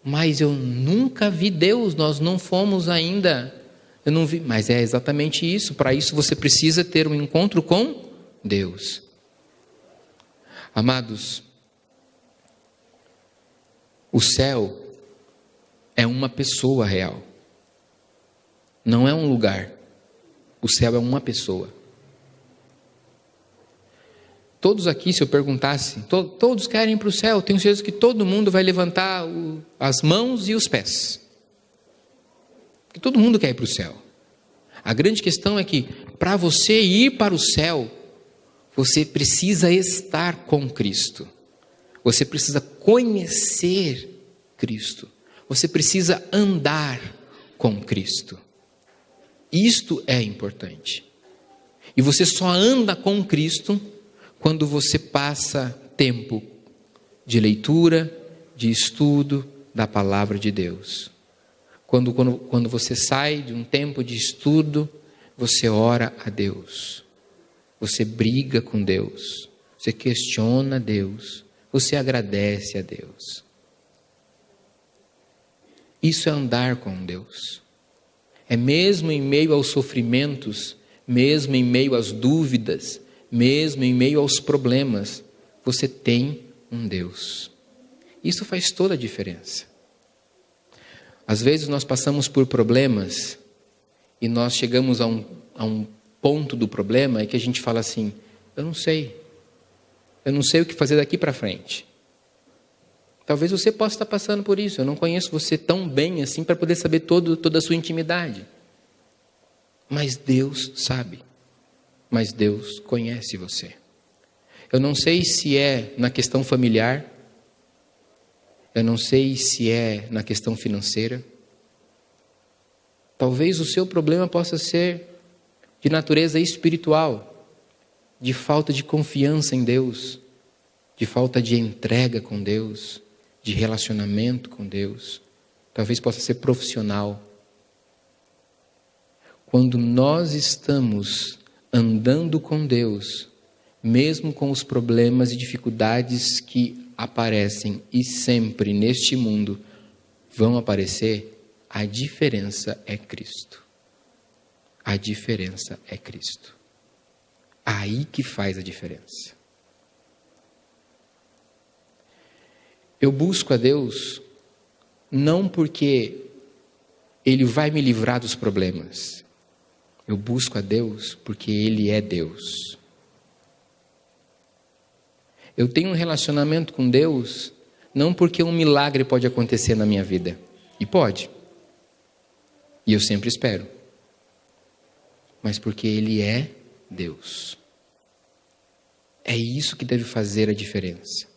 Mas eu nunca vi Deus, nós não fomos ainda, eu não vi, mas é exatamente isso. Para isso você precisa ter um encontro com Deus. Amados, o céu é uma pessoa real, não é um lugar. O céu é uma pessoa. Todos aqui, se eu perguntasse, todos querem ir para o céu, tenho certeza que todo mundo vai levantar as mãos e os pés. Que todo mundo quer ir para o céu. A grande questão é que, para você ir para o céu, você precisa estar com Cristo. Você precisa conhecer Cristo. Você precisa andar com Cristo. Isto é importante. E você só anda com Cristo quando você passa tempo de leitura, de estudo da palavra de Deus. Quando você sai de um tempo de estudo, você ora a Deus. Você briga com Deus. Você questiona Deus. Você agradece a Deus. Isso é andar com Deus. É mesmo em meio aos sofrimentos, mesmo em meio às dúvidas, mesmo em meio aos problemas, você tem um Deus. Isso faz toda a diferença. Às vezes nós passamos por problemas e nós chegamos a um ponto do problema em que a gente fala assim, eu não sei o que fazer daqui para frente. Talvez você possa estar passando por isso, eu não conheço você tão bem assim para poder saber toda a sua intimidade. Mas Deus sabe, mas Deus conhece você. Eu não sei se é na questão familiar, eu não sei se é na questão financeira. Talvez o seu problema possa ser de natureza espiritual, de falta de confiança em Deus, de falta de entrega com Deus, de relacionamento com Deus. Talvez possa ser profissional. Quando nós estamos andando com Deus, mesmo com os problemas e dificuldades que aparecem e sempre neste mundo vão aparecer, a diferença é Cristo. A diferença é Cristo. Aí que faz a diferença. Eu busco a Deus não porque Ele vai me livrar dos problemas. Eu busco a Deus porque Ele é Deus. Eu tenho um relacionamento com Deus não porque um milagre pode acontecer na minha vida. E pode. E eu sempre espero. Mas porque Ele é Deus. É isso que deve fazer a diferença.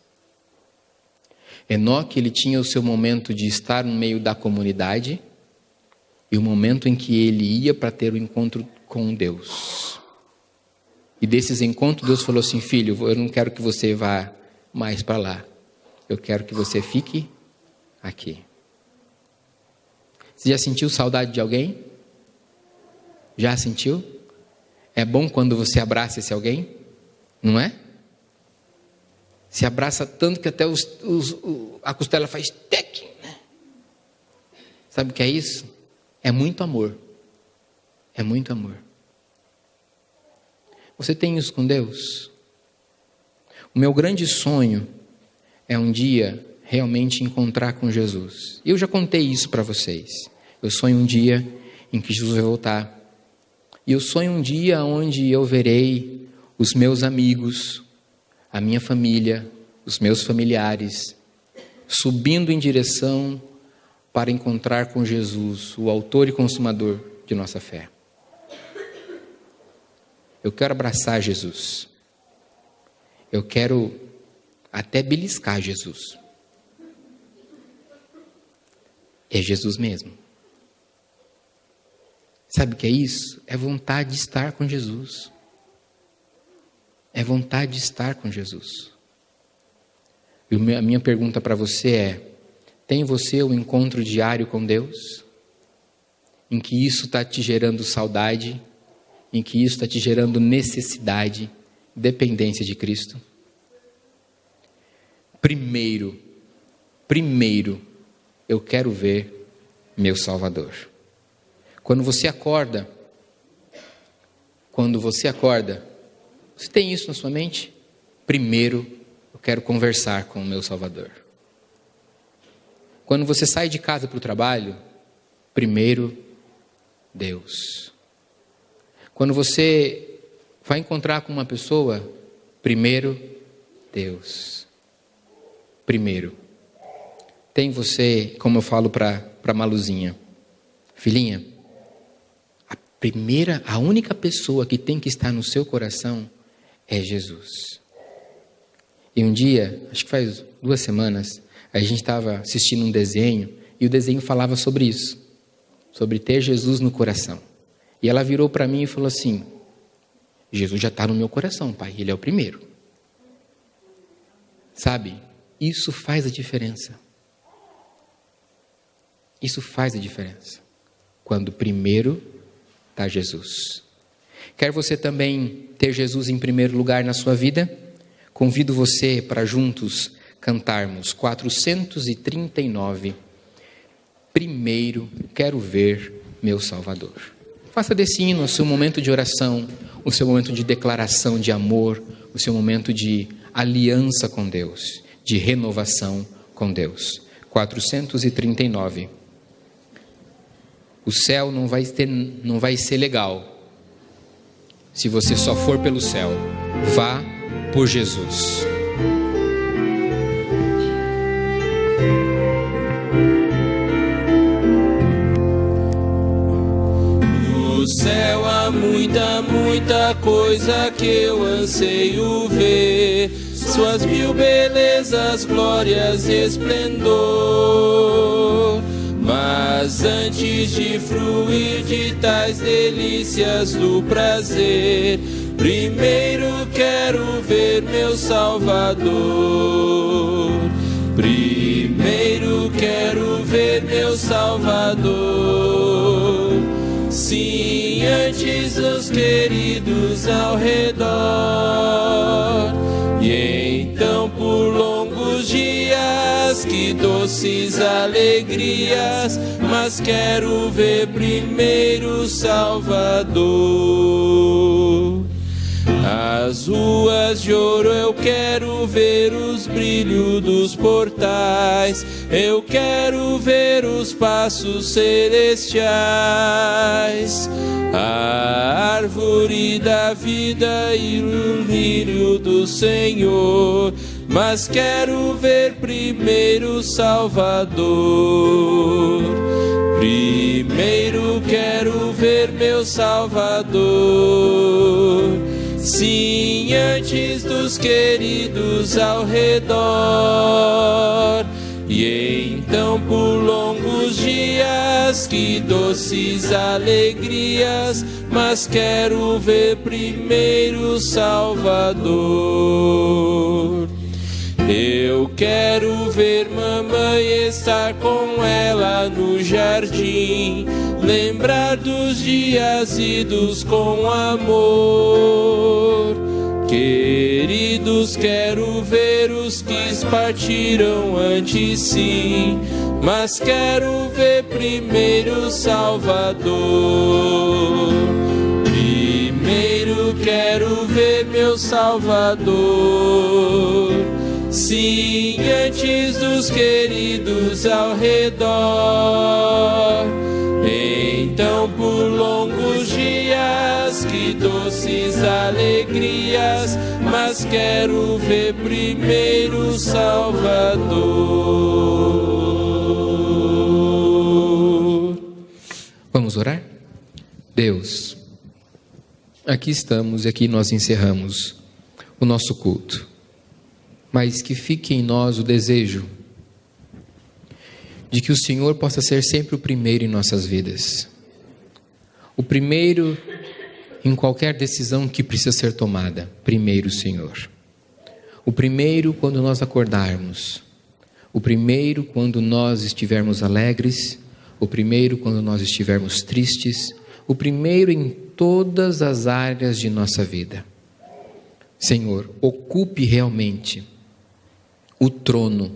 Enoque, ele tinha o seu momento de estar no meio da comunidade e o momento em que ele ia para ter o encontro com Deus. E desses encontros, Deus falou assim, filho, eu não quero que você vá mais para lá. Eu quero que você fique aqui. Você já sentiu saudade de alguém? Já sentiu? É bom quando você abraça esse alguém? Não é? Se abraça tanto que até a costela faz tec, né? Sabe o que é isso? É muito amor. É muito amor. Você tem isso com Deus? O meu grande sonho é um dia realmente encontrar com Jesus. Eu já contei isso para vocês. Eu sonho um dia em que Jesus vai voltar. E eu sonho um dia onde eu verei os meus amigos, a minha família, os meus familiares, subindo em direção para encontrar com Jesus, o autor e consumador de nossa fé. Eu quero abraçar Jesus. Eu quero até beliscar Jesus. É Jesus mesmo. Sabe o que é isso? É vontade de estar com Jesus. É vontade de estar com Jesus. E a minha pergunta para você é, tem você um encontro diário com Deus? Em que isso está te gerando saudade? Em que isso está te gerando necessidade, dependência de Cristo? Primeiro, eu quero ver meu Salvador. Quando você acorda, você tem isso na sua mente? Primeiro, eu quero conversar com o meu Salvador. Quando você sai de casa para o trabalho, primeiro, Deus. Quando você vai encontrar com uma pessoa, primeiro, Deus. Primeiro. Tem você, como eu falo para Maluzinha, filhinha, a única pessoa que tem que estar no seu coração é Jesus. E um dia, acho que faz 2 semanas, a gente estava assistindo um desenho e o desenho falava sobre isso, sobre ter Jesus no coração. E ela virou para mim e falou assim, Jesus já está no meu coração, pai, ele é o primeiro. Sabe, isso faz a diferença. Isso faz a diferença. Quando primeiro está Jesus. Quer você também ter Jesus em primeiro lugar na sua vida? Convido você para juntos cantarmos 439. primeiro quero ver meu Salvador. Faça desse hino o seu momento de oração, o seu momento de declaração de amor, o seu momento de aliança com Deus, de renovação com Deus. 439. O céu não vai ser legal se você só for pelo céu. Vá por Jesus.
No céu há muita coisa que eu anseio ver, suas mil belezas, glórias e esplendor. Mas antes de fruir de tais delícias do prazer, primeiro quero ver meu Salvador. Primeiro quero ver meu Salvador. Sim, antes dos queridos ao redor. E então por longos dias, que doces alegrias, mas quero ver primeiro o Salvador. As ruas de ouro eu quero ver os brilhos dos portais, eu quero ver os passos celestiais, a árvore da vida e o lírio do Senhor, mas quero ver primeiro o Salvador. Primeiro quero ver meu Salvador. Sim, antes dos queridos ao redor. E então por longos dias, que doces alegrias, mas quero ver primeiro o Salvador. Eu quero ver mamãe, estar com ela no jardim, lembrar dos dias idos com amor. Queridos, quero ver os que partiram antes, sim, mas quero ver primeiro o Salvador. Primeiro quero ver meu Salvador. Sim, antes dos queridos ao redor. Então por longos dias, que doces alegrias, mas quero ver primeiro o Salvador.
Vamos orar? Deus, aqui estamos e aqui nós encerramos o nosso culto. Mas que fique em nós o desejo de que o Senhor possa ser sempre o primeiro em nossas vidas. O primeiro em qualquer decisão que precisa ser tomada. Primeiro o Senhor. O primeiro quando nós acordarmos. O primeiro quando nós estivermos alegres. O primeiro quando nós estivermos tristes. O primeiro em todas as áreas de nossa vida. Senhor, ocupe realmente o trono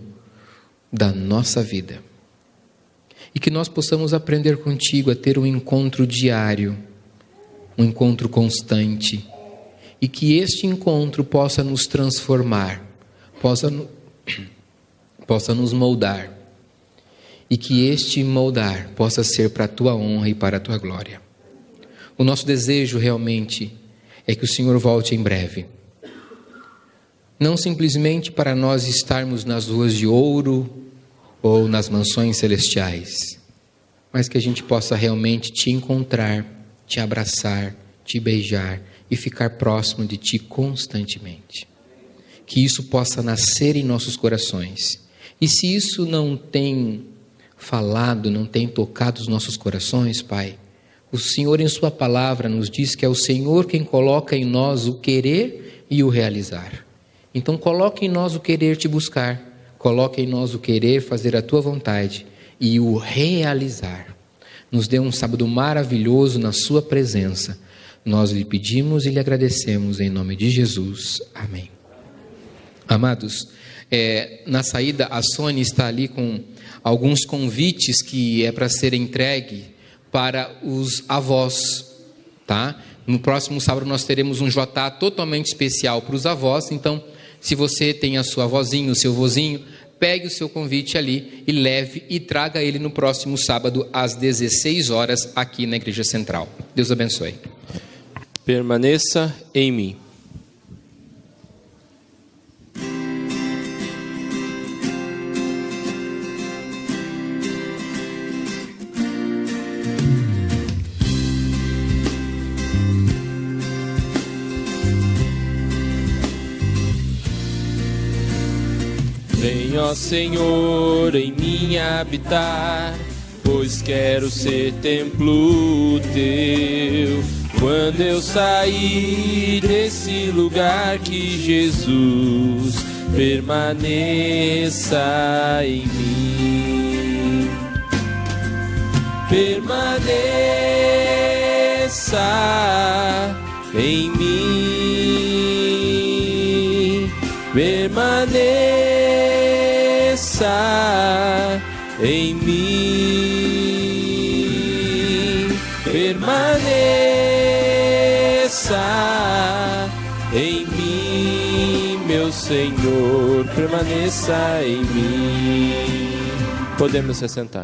da nossa vida. E que nós possamos aprender contigo a ter um encontro diário, um encontro constante, e que este encontro possa nos transformar, possa nos moldar, e que este moldar possa ser para a tua honra e para a tua glória. O nosso desejo realmente é que o Senhor volte em breve. Não simplesmente para nós estarmos nas ruas de ouro ou nas mansões celestiais, mas que a gente possa realmente te encontrar, te abraçar, te beijar e ficar próximo de ti constantemente. Que isso possa nascer em nossos corações. E se isso não tem falado, não tem tocado os nossos corações, Pai, o Senhor em sua palavra nos diz que é o Senhor quem coloca em nós o querer e o realizar. Então coloque em nós o querer te buscar, coloque em nós o querer fazer a tua vontade e o realizar. Nos dê um sábado maravilhoso na sua presença. Nós lhe pedimos e lhe agradecemos em nome de Jesus. Amém. Amados, na saída a Sônia está ali com alguns convites que é para ser entregue para os avós, tá? No próximo sábado nós teremos um JA totalmente especial para os avós. Então, se você tem a sua avózinha, o seu vozinho, pegue o seu convite ali e leve e traga ele no próximo sábado às 16 horas aqui na Igreja Central. Deus abençoe.
Permaneça em mim. Vem, ó Senhor, em mim habitar, pois quero ser templo teu. Quando eu sair desse lugar, que Jesus permaneça em mim. Permaneça em mim. Permaneça em mim, permaneça em mim, meu Senhor, permaneça em mim. Podemos se sentar.